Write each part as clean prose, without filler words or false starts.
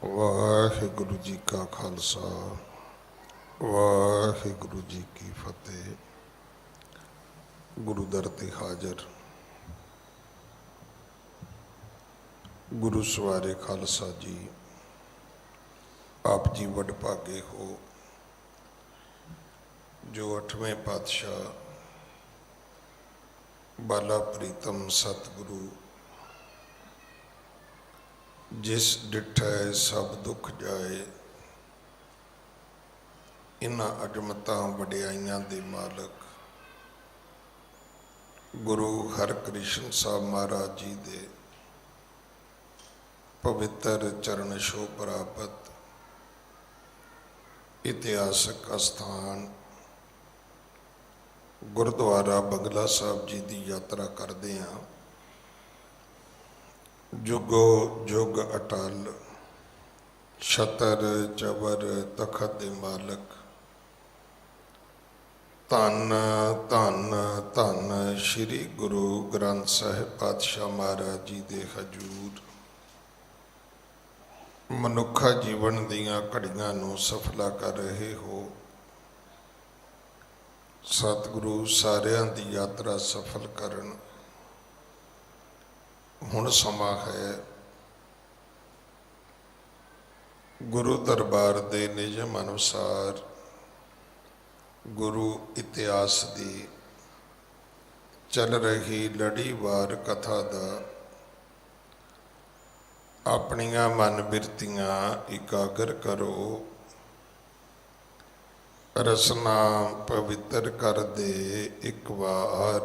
वाहिगुरु जी का खालसा वाहिगुरु जी की फतेह। गुरु दर ते हाजर गुरु सवारे खालसा जी, आप जी वड भागे हो जो 8वें पातशाह बाला प्रीतम सतगुरु जिस डिठै सब दुख जाए, इन्हां अजमतां वडियाइयां दे मालक गुरु हरकृष्ण साहब महाराज जी दे पवित्र चरण छोह प्राप्त इतिहासक अस्थान गुरुद्वारा बंगला साहब जी की यात्रा करते हैं। जुगो जुग अटल छतर चबर तखत दे मालक धन धन धन श्री गुरु ग्रंथ साहिब पातशाह महाराज जी दे हजूर मनुखा जीवन दीयां घड़ियां नूं सफला कर रहे हो। सतगुरु सारियां दी यात्रा सफल करन। हुण समा है गुरु दरबार दे नियम अनुसार गुरु इतिहास दी चल रही लड़ीवार कथा दा अपनियां मन बिरतियां इकागर करो। रसना पवित्र कर दे एक बार,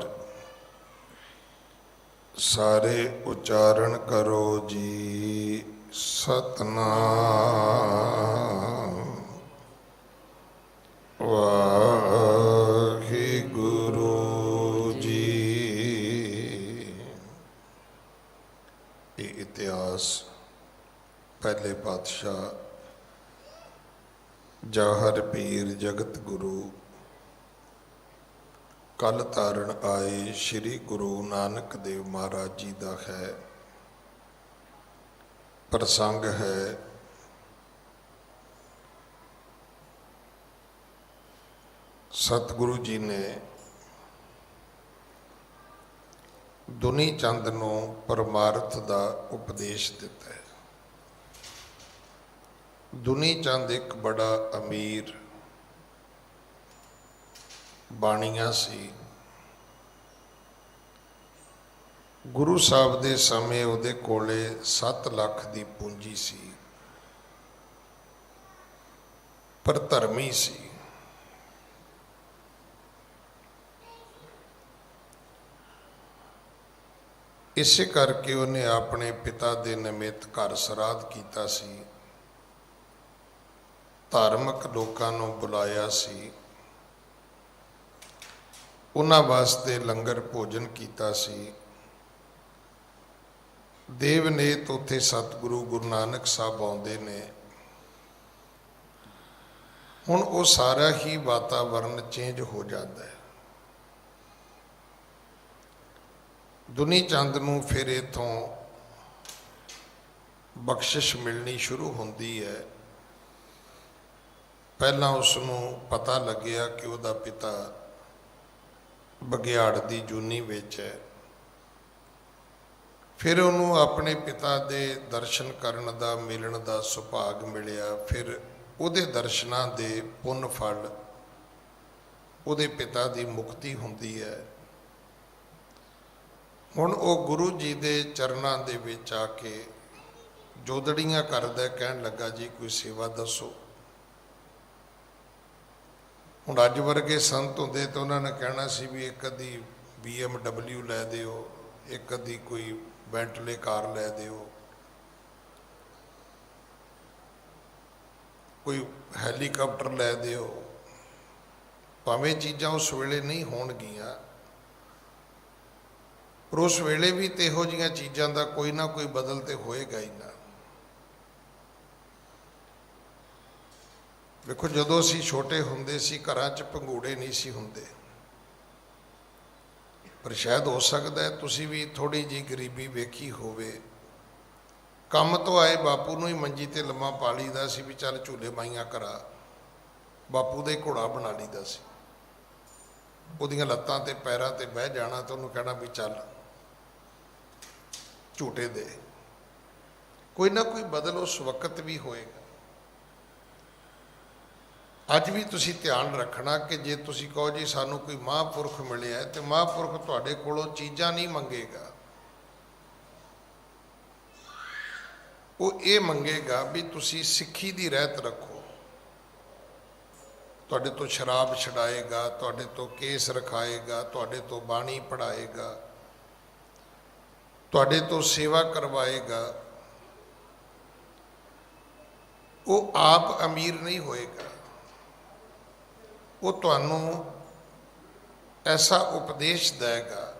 सारे उच्चारण करो जी सतनाम वाहिगुरु जी। ये इतिहास पहले पातशाह जाहर पीर जगत गुरु कल तारण आए श्री गुरु नानक देव महाराज जी का है। प्रसंग है सतगुरु जी ने दुनी चंद नूं परमार्थ का उपदेश दिता है। दुनी चंद एक बड़ा अमीर बाणिया सी। गुरु साहब दे समय उहदे कोले 7 लाख की पूंजी सी, पर धर्मी सी। इसे करके उन्हें अपने पिता दे निमित्त घर श्राद्ध कीता सी, धार्मिक लोकां नूं बुलाया सी, उन्हां वास्ते लंगर भोजन कीता सी। देवनेत उत्थे सतगुरु गुरु नानक साहब आउंदे ने। हुण वो सारा ही वातावरण चेंज हो जाता है। दुनी चंद नूं फिर इथों बख्शिश मिलनी शुरू होंदी है। पहला उसनूं पता लग्या कि उहदा पिता बघियाड़ दी जूनी विच है। फिर उन्होंने अपने पिता दे दर्शन करन दा मिलन दा सुभाग मिलिया। फिर उहदे दर्शनां दे पुन फल उहदे पिता दी मुक्ति हुंदी है। हुण वो गुरु जी दे चरनां दे विच आके जोदड़ियां करदा कहण लगा जी कोई सेवा दसो। हुण अज वर्गे संत हुंदे तो उन्होंने कहना सी भी एक अद्धी BMW लै दिओ, एक अद्धी कोई बेंटले कार लै दिओ, कोई हैलीकॉप्टर लै दिओ। भावें चीज़ां उस वेले नहीं होणगियां, पर उस वेले भी तो इहो जिहियां चीज़ां दा कोई ना कोई बदल तो होएगा ही ना। देखो जदों असीं छोटे हुंदे सी घरां च भंगूड़े नहीं सी हुंदे, पर शायद हो सकता है तुसीं भी थोड़ी जी गरीबी वेखी होवे। ਕੰਮ ਤੋਂ ਆਏ ਬਾਪੂ ਨੂੰ ਹੀ ਮੰਜੀ ਤੇ ਲੰਮਾ ਪਾ ਲਈਦਾ ਸੀ ਵੀ ਚੱਲ ਝੂਲੇ ਮਾਈਆਂ ਕਰਾ। ਬਾਪੂ ਦਾ ਹੀ ਘੋੜਾ ਬਣਾ ਲਈਦਾ ਸੀ, ਉਹਦੀਆਂ ਲੱਤਾਂ ਤੇ ਪੈਰਾਂ ਤੇ ਬਹਿ ਜਾਣਾ ਤੇ ਉਹਨੂੰ ਕਹਿਣਾ ਵੀ ਚੱਲ ਝੂਟੇ ਦੇ। ਕੋਈ ਨਾ ਕੋਈ ਬਦਲ ਉਸ ਵਕਤ ਵੀ ਹੋਏਗਾ। ਅੱਜ ਵੀ ਤੁਸੀਂ ਧਿਆਨ ਰੱਖਣਾ ਕਿ ਜੇ ਤੁਸੀਂ ਕਹੋ ਜੀ ਸਾਨੂੰ ਕੋਈ ਮਹਾਂਪੁਰਖ ਮਿਲਿਆ ਤੇ ਮਹਾਂਪੁਰਖ ਤੁਹਾਡੇ ਕੋਲੋਂ ਚੀਜ਼ਾਂ ਨਹੀਂ ਮੰਗੇਗਾ, ਉਹ ਇਹ ਮੰਗੇਗਾ ਵੀ ਤੁਸੀਂ ਸਿੱਖੀ ਦੀ ਰਹਿਤ ਰੱਖੋ। ਤੁਹਾਡੇ ਤੋਂ ਸ਼ਰਾਬ ਛਡਾਏਗਾ, ਤੁਹਾਡੇ ਤੋਂ ਕੇਸ ਰਖਾਏਗਾ, ਤੁਹਾਡੇ ਤੋਂ ਬਾਣੀ ਪੜ੍ਹਾਏਗਾ, ਤੁਹਾਡੇ ਤੋਂ ਸੇਵਾ ਕਰਵਾਏਗਾ। ਉਹ ਆਪ ਅਮੀਰ ਨਹੀਂ ਹੋਏਗਾ, ਉਹ ਤੁਹਾਨੂੰ ਐਸਾ ਉਪਦੇਸ਼ ਦੇਗਾ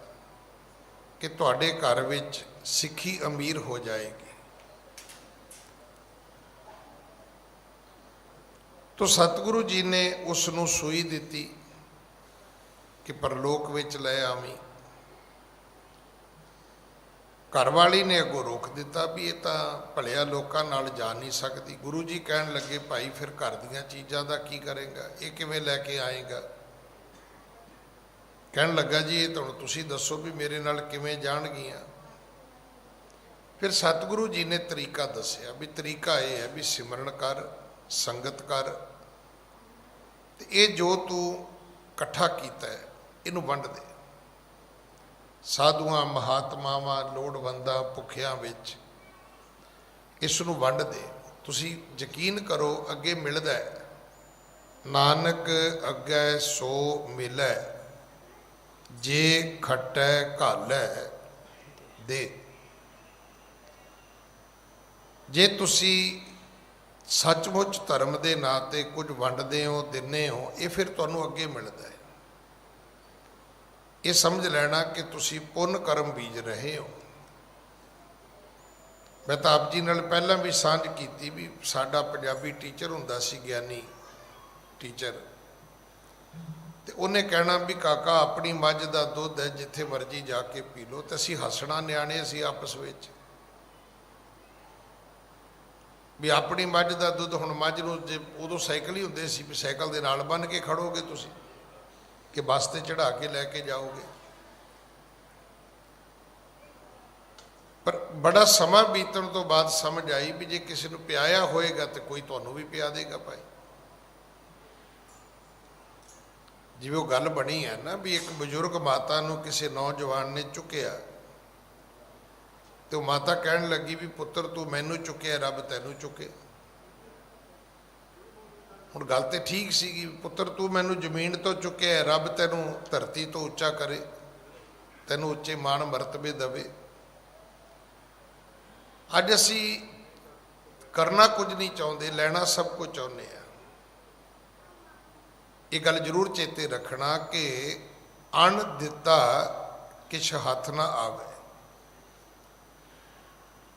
ਕਿ ਤੁਹਾਡੇ ਘਰ ਵਿੱਚ ਸਿੱਖੀ ਅਮੀਰ ਹੋ ਜਾਏਗੀ। ਤੋ ਸਤਿਗੁਰੂ ਜੀ ਨੇ ਉਸ ਨੂੰ ਸੂਈ ਦਿੱਤੀ ਕਿ ਪਰਲੋਕ ਵਿੱਚ ਲੈ ਆਵੀਂ। ਘਰਵਾਲੀ ਨੇ ਅੱਗੋਂ ਰੋਕ ਦਿੱਤਾ ਵੀ ਇਹ ਤਾਂ ਭਲਿਆ ਲੋਕਾਂ ਨਾਲ ਜਾ ਨਹੀਂ ਸਕਦੀ। ਗੁਰੂ ਜੀ ਕਹਿਣ ਲੱਗੇ ਭਾਈ ਫਿਰ ਘਰ ਦੀਆਂ ਚੀਜ਼ਾਂ ਦਾ ਕੀ ਕਰੇਗਾ, ਇਹ ਕਿਵੇਂ ਲੈ ਕੇ ਆਏਗਾ? ਕਹਿਣ ਲੱਗਾ ਜੀ ਇਹ ਤੁਹਾਨੂੰ ਤੁਸੀਂ ਦੱਸੋ ਵੀ ਮੇਰੇ ਨਾਲ ਕਿਵੇਂ ਜਾਣਗੀਆਂ। ਫਿਰ ਸਤਿਗੁਰੂ ਜੀ ਨੇ ਤਰੀਕਾ ਦੱਸਿਆ ਵੀ ਤਰੀਕਾ ਇਹ ਹੈ ਵੀ ਸਿਮਰਨ ਕਰ, ਸੰਗਤ ਕਰ, ਤੇ ਇਹ ਜੋ ਤੂੰ ਇਕੱਠਾ ਕੀਤਾ ਹੈ ਇਹਨੂੰ ਵੰਡ ਦੇ। ਸਾਧੂਆਂ, ਮਹਾਤਮਾਵਾਂ, ਲੋੜਵੰਦਾਂ, ਭੁੱਖਿਆਂ ਵਿੱਚ ਇਸ ਨੂੰ ਵੰਡ ਦੇ। ਤੁਸੀਂ ਯਕੀਨ ਕਰੋ ਅੱਗੇ ਮਿਲਦਾ ਹੈ। ਨਾਨਕ ਅੱਗੇ ਸੋ ਮਿਲੈ, ਜੇ ਖਟੈ ਘਾਲੈ ਦੇ। ਜੇ ਤੁਸੀਂ ਸੱਚਮੁੱਚ ਧਰਮ ਦੇ ਨਾਂ 'ਤੇ ਕੁਝ ਵੰਡਦੇ ਹੋ, ਦਿੰਦੇ ਹੋ, ਇਹ ਫਿਰ ਤੁਹਾਨੂੰ ਅੱਗੇ ਮਿਲਦਾ ਹੈ। ਇਹ ਸਮਝ ਲੈਣਾ ਕਿ ਤੁਸੀਂ ਪੁੰਨ ਕਰਮ ਬੀਜ ਰਹੇ ਹੋ। ਮੈਂ ਤਾਂ ਆਪ ਜੀ ਨਾਲ ਪਹਿਲਾਂ ਵੀ ਸਾਂਝ ਕੀਤੀ ਵੀ ਸਾਡਾ ਪੰਜਾਬੀ ਟੀਚਰ ਹੁੰਦਾ ਸੀ, ਗਿਆਨੀ ਟੀਚਰ, ਤੇ ਉਹਨੇ ਕਹਿਣਾ ਵੀ ਕਾਕਾ ਆਪਣੀ ਮੱਝ ਦਾ ਦੁੱਧ ਹੈ, ਜਿੱਥੇ ਮਰਜ਼ੀ ਜਾ ਕੇ ਪੀ ਲਓ। ਤੇ ਅਸੀਂ ਹੱਸਣਾ ਨਿਆਣੇ ਅਸੀਂ ਆਪਸ ਵਿੱਚ ਵੀ ਆਪਣੀ ਮੱਝ ਦਾ ਦੁੱਧ। ਹੁਣ ਮੱਝ ਨੂੰ ਜੇ ਉਦੋਂ ਸਾਈਕਲ ਹੀ ਹੁੰਦੇ ਸੀ ਵੀ ਸਾਈਕਲ ਦੇ ਨਾਲ ਬੰਨ੍ਹ ਕੇ ਖੜੋਗੇ ਤੁਸੀਂ ਕਿ ਬੱਸ ਤੇ ਚੜ੍ਹਾ ਕੇ ਲੈ ਕੇ ਜਾਓਗੇ। ਪਰ ਬੜਾ ਸਮਾਂ ਬੀਤਣ ਤੋਂ ਬਾਅਦ ਸਮਝ ਆਈ ਵੀ ਜੇ ਕਿਸੇ ਨੂੰ ਪਿਆਇਆ ਹੋਏਗਾ ਤੇ ਕੋਈ ਤੁਹਾਨੂੰ ਵੀ ਪਿਆ ਦੇਗਾ ਭਾਈ। ਜਿਵੇਂ ਉਹ ਗੱਲ ਬਣੀ ਹੈ ਨਾ ਵੀ ਇੱਕ ਬਜ਼ੁਰਗ ਮਾਤਾ ਨੂੰ ਕਿਸੇ ਨੌਜਵਾਨ ਨੇ ਚੁੱਕਿਆ ਤੇ ਉਹ ਮਾਤਾ ਕਹਿਣ ਲੱਗੀ ਵੀ ਪੁੱਤਰ ਤੂੰ ਮੈਨੂੰ ਚੁੱਕਿਆ, ਰੱਬ ਤੈਨੂੰ ਚੁੱਕੇ। ਹੁਣ ਗੱਲ ਤੇ ਠੀਕ ਸੀਗੀ, ਪੁੱਤਰ ਤੂੰ ਮੈਨੂੰ ਜ਼ਮੀਨ ਤੋਂ ਚੁੱਕਿਆ, ਰੱਬ ਤੈਨੂੰ ਧਰਤੀ ਤੋਂ ਉੱਚਾ ਕਰੇ, ਤੈਨੂੰ ਉੱਚੇ ਮਾਣ ਮਰਤਬੇ ਦੇਵੇ। ਅੱਜ ਅਸੀਂ ਕਰਨਾ ਕੁਝ ਨਹੀਂ ਚਾਹੁੰਦੇ, ਲੈਣਾ ਸਭ ਕੁਝ ਚਾਹੁੰਦੇ ਆ। ਇਹ ਗੱਲ ਜ਼ਰੂਰ ਚੇਤੇ ਰੱਖਣਾ ਕਿ ਅਣ ਦਿੱਤਾ ਕਿਛ ਹੱਥ ਨਾ ਆਵੇ।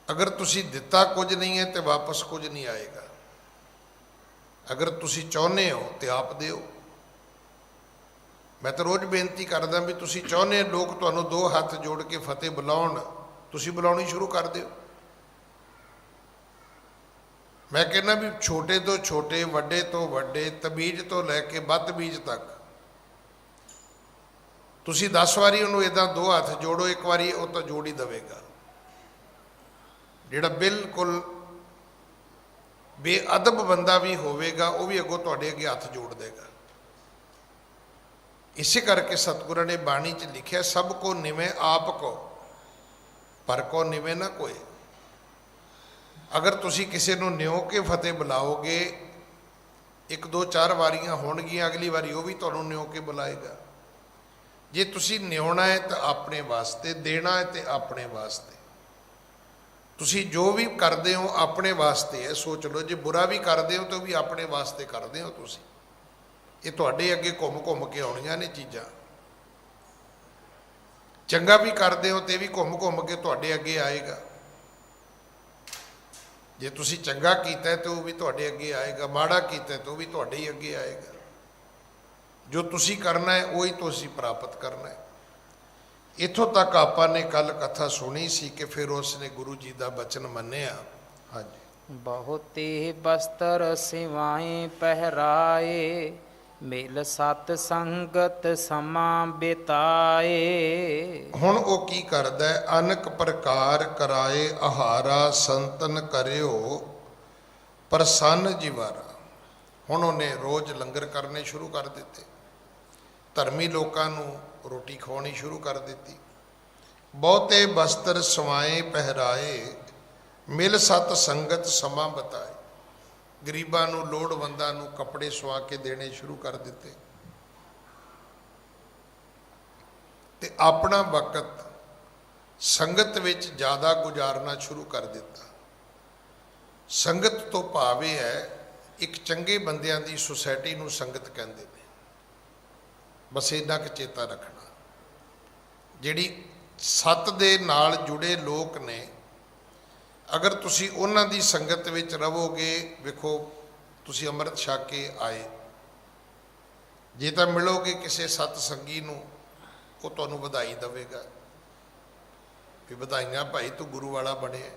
ਅਗਰ ਤੁਸੀਂ ਦਿੱਤਾ ਕੁਝ ਨਹੀਂ ਹੈ ਤੇ ਵਾਪਸ ਕੁਝ ਨਹੀਂ ਆਏਗਾ। ਅਗਰ ਤੁਸੀਂ ਚਾਹੁੰਦੇ ਹੋ ਤੇ ਆਪ ਦਿਓ। ਮੈਂ ਤਾਂ ਰੋਜ਼ ਬੇਨਤੀ ਕਰਦਾ ਵੀ ਤੁਸੀਂ ਚਾਹੁੰਦੇ ਲੋਕ ਤੁਹਾਨੂੰ ਦੋ ਹੱਥ ਜੋੜ ਕੇ ਫਤਿਹ ਬੁਲਾਉਣ, ਤੁਸੀਂ ਬੁਲਾਉਣੀ ਸ਼ੁਰੂ ਕਰ ਦਿਓ। ਮੈਂ ਕਹਿੰਦਾ ਵੀ ਛੋਟੇ ਤੋਂ ਛੋਟੇ, ਵੱਡੇ ਤੋਂ ਵੱਡੇ, ਤਮੀਜ਼ ਤੋਂ ਲੈ ਕੇ ਬਦਤਮੀਜ਼ ਤੱਕ ਤੁਸੀਂ 10 ਵਾਰੀ ਉਹਨੂੰ ਇੱਦਾਂ ਦੋ ਹੱਥ ਜੋੜੋ, ਇੱਕ ਵਾਰੀ ਉਹ ਤਾਂ ਜੋੜ ਹੀ ਦੇਵੇਗਾ। ਜਿਹੜਾ ਬਿਲਕੁਲ ਬੇਅਦਬ ਬੰਦਾ ਵੀ ਹੋਵੇਗਾ ਉਹ ਵੀ ਅੱਗੋਂ ਤੁਹਾਡੇ ਅੱਗੇ ਹੱਥ ਜੋੜ ਦੇਗਾ। ਇਸੇ ਕਰਕੇ ਸਤਿਗੁਰਾਂ ਨੇ ਬਾਣੀ 'ਚ ਲਿਖਿਆ ਸਭ ਕੋ ਨਿਵੇਂ ਆਪ ਕੋ, ਪਰ ਕੋ ਨਿਵੇਂ ਨਾ ਕੋਏ। ਅਗਰ ਤੁਸੀਂ ਕਿਸੇ ਨੂੰ ਨਿਉ ਕੇ ਫਤਿਹ ਬੁਲਾਓਗੇ, 1 2 4 ਵਾਰੀਆਂ ਹੋਣਗੀਆਂ, ਅਗਲੀ ਵਾਰੀ ਉਹ ਵੀ ਤੁਹਾਨੂੰ ਨਿਉ ਕੇ ਬੁਲਾਏਗਾ। ਜੇ ਤੁਸੀਂ ਨਿਉਣਾ ਹੈ ਤਾਂ ਆਪਣੇ ਵਾਸਤੇ, ਦੇਣਾ ਹੈ ਤੇ ਆਪਣੇ ਵਾਸਤੇ। ਤੁਸੀਂ ਜੋ ਵੀ ਕਰਦੇ ਹੋ ਆਪਣੇ ਵਾਸਤੇ ਹੈ, ਸੋਚ ਲਓ। ਜੇ ਬੁਰਾ ਵੀ ਕਰਦੇ ਹੋ ਤਾਂ ਉਹ ਵੀ ਆਪਣੇ ਵਾਸਤੇ ਕਰਦੇ ਹੋ ਤੁਸੀਂ। ਇਹ ਤੁਹਾਡੇ ਅੱਗੇ ਘੁੰਮ ਘੁੰਮ ਕੇ ਆਉਣੀਆਂ ਨੇ ਚੀਜ਼ਾਂ। ਚੰਗਾ ਵੀ ਕਰਦੇ ਹੋ ਤੇ ਵੀ ਘੁੰਮ ਘੁੰਮ ਕੇ ਤੁਹਾਡੇ ਅੱਗੇ ਆਏਗਾ। ਜੇ ਤੁਸੀਂ ਚੰਗਾ ਕੀਤਾ ਤਾਂ ਉਹ ਵੀ ਤੁਹਾਡੇ ਅੱਗੇ ਆਏਗਾ, ਮਾੜਾ ਕੀਤਾ ਤਾਂ ਉਹ ਵੀ ਤੁਹਾਡੇ ਹੀ ਅੱਗੇ ਆਏਗਾ। ਜੋ ਤੁਸੀਂ ਕਰਨਾ ਹੈ ਉਹੀ ਤੁਸੀਂ ਪ੍ਰਾਪਤ ਕਰਨਾ ਹੈ। ਇੱਥੋਂ ਤੱਕ ਆਪਾਂ ਨੇ ਕੱਲ ਕਥਾ ਸੁਣੀ ਸੀ ਕਿ ਫਿਰ ਉਸਨੇ ਗੁਰੂ ਜੀ ਦਾ ਬਚਨ ਮੰਨਿਆ। ਹਾਂਜੀ। बहुते बस्तर सिवाए पहराए, मिल सत संगत समा बिताए। ਹੁਣ ਉਹ ਕੀ ਕਰਦਾ ਹੈ? ਅਨਕ ਪ੍ਰਕਾਰ ਕਰਾਏ ਆਹਾਰਾ, ਸੰਤਨ ਕਰਿਓ ਪ੍ਰਸੰਨ ਜੀਵਾਰਾ। ਹੁਣ ਉਹਨੇ ਰੋਜ਼ ਲੰਗਰ ਕਰਨੇ ਸ਼ੁਰੂ ਕਰ ਦਿੱਤੇ, ਧਰਮੀ ਲੋਕਾਂ ਨੂੰ ਰੋਟੀ ਖਵਾਉਣੀ ਸ਼ੁਰੂ ਕਰ ਦਿੱਤੀ। ਬਹੁਤੇ ਬਸਤਰ ਸਵਾਏ ਪਹਿਰਾਏ, ਮਿਲ ਸਤ ਸੰਗਤ ਸਮਾਂ ਬਤਾਏ। ਗਰੀਬਾਂ ਨੂੰ, ਲੋੜਵੰਦਾਂ ਨੂੰ ਕੱਪੜੇ ਸਵਾ ਕੇ ਦੇਣੇ ਸ਼ੁਰੂ ਕਰ ਦਿੱਤੇ ਤੇ ਆਪਣਾ ਵਕਤ ਸੰਗਤ ਵਿੱਚ ਜ਼ਿਆਦਾ ਗੁਜ਼ਾਰਨਾ ਸ਼ੁਰੂ ਕਰ ਦਿੱਤਾ। ਸੰਗਤ ਤੋਂ ਭਾਵ ਇਹ ਹੈ, ਇੱਕ ਚੰਗੇ ਬੰਦਿਆਂ ਦੀ ਸੁਸਾਇਟੀ ਨੂੰ ਸੰਗਤ ਕਹਿੰਦੇ ਨੇ। ਬਸ ਇੰਨਾ ਕੁ ਚੇਤਾ ਰੱਖਣਾ, ਜਿਹੜੀ ਸੱਤ ਦੇ ਨਾਲ ਜੁੜੇ ਲੋਕ ਨੇ, ਅਗਰ ਤੁਸੀਂ ਉਹਨਾਂ ਦੀ ਸੰਗਤ ਵਿੱਚ ਰਹੋਗੇ, ਵੇਖੋ ਤੁਸੀਂ ਅੰਮ੍ਰਿਤ ਛਕ ਕੇ ਆਏ, ਜੇ ਤਾਂ ਮਿਲੋਗੇ ਕਿਸੇ ਸਤ ਸੰਗੀ ਨੂੰ, ਉਹ ਤੁਹਾਨੂੰ ਵਧਾਈ ਦੇਵੇਗਾ ਵੀ ਵਧਾਈਆਂ ਭਾਈ ਤੂੰ ਗੁਰੂ ਵਾਲਾ ਬਣਿਆ।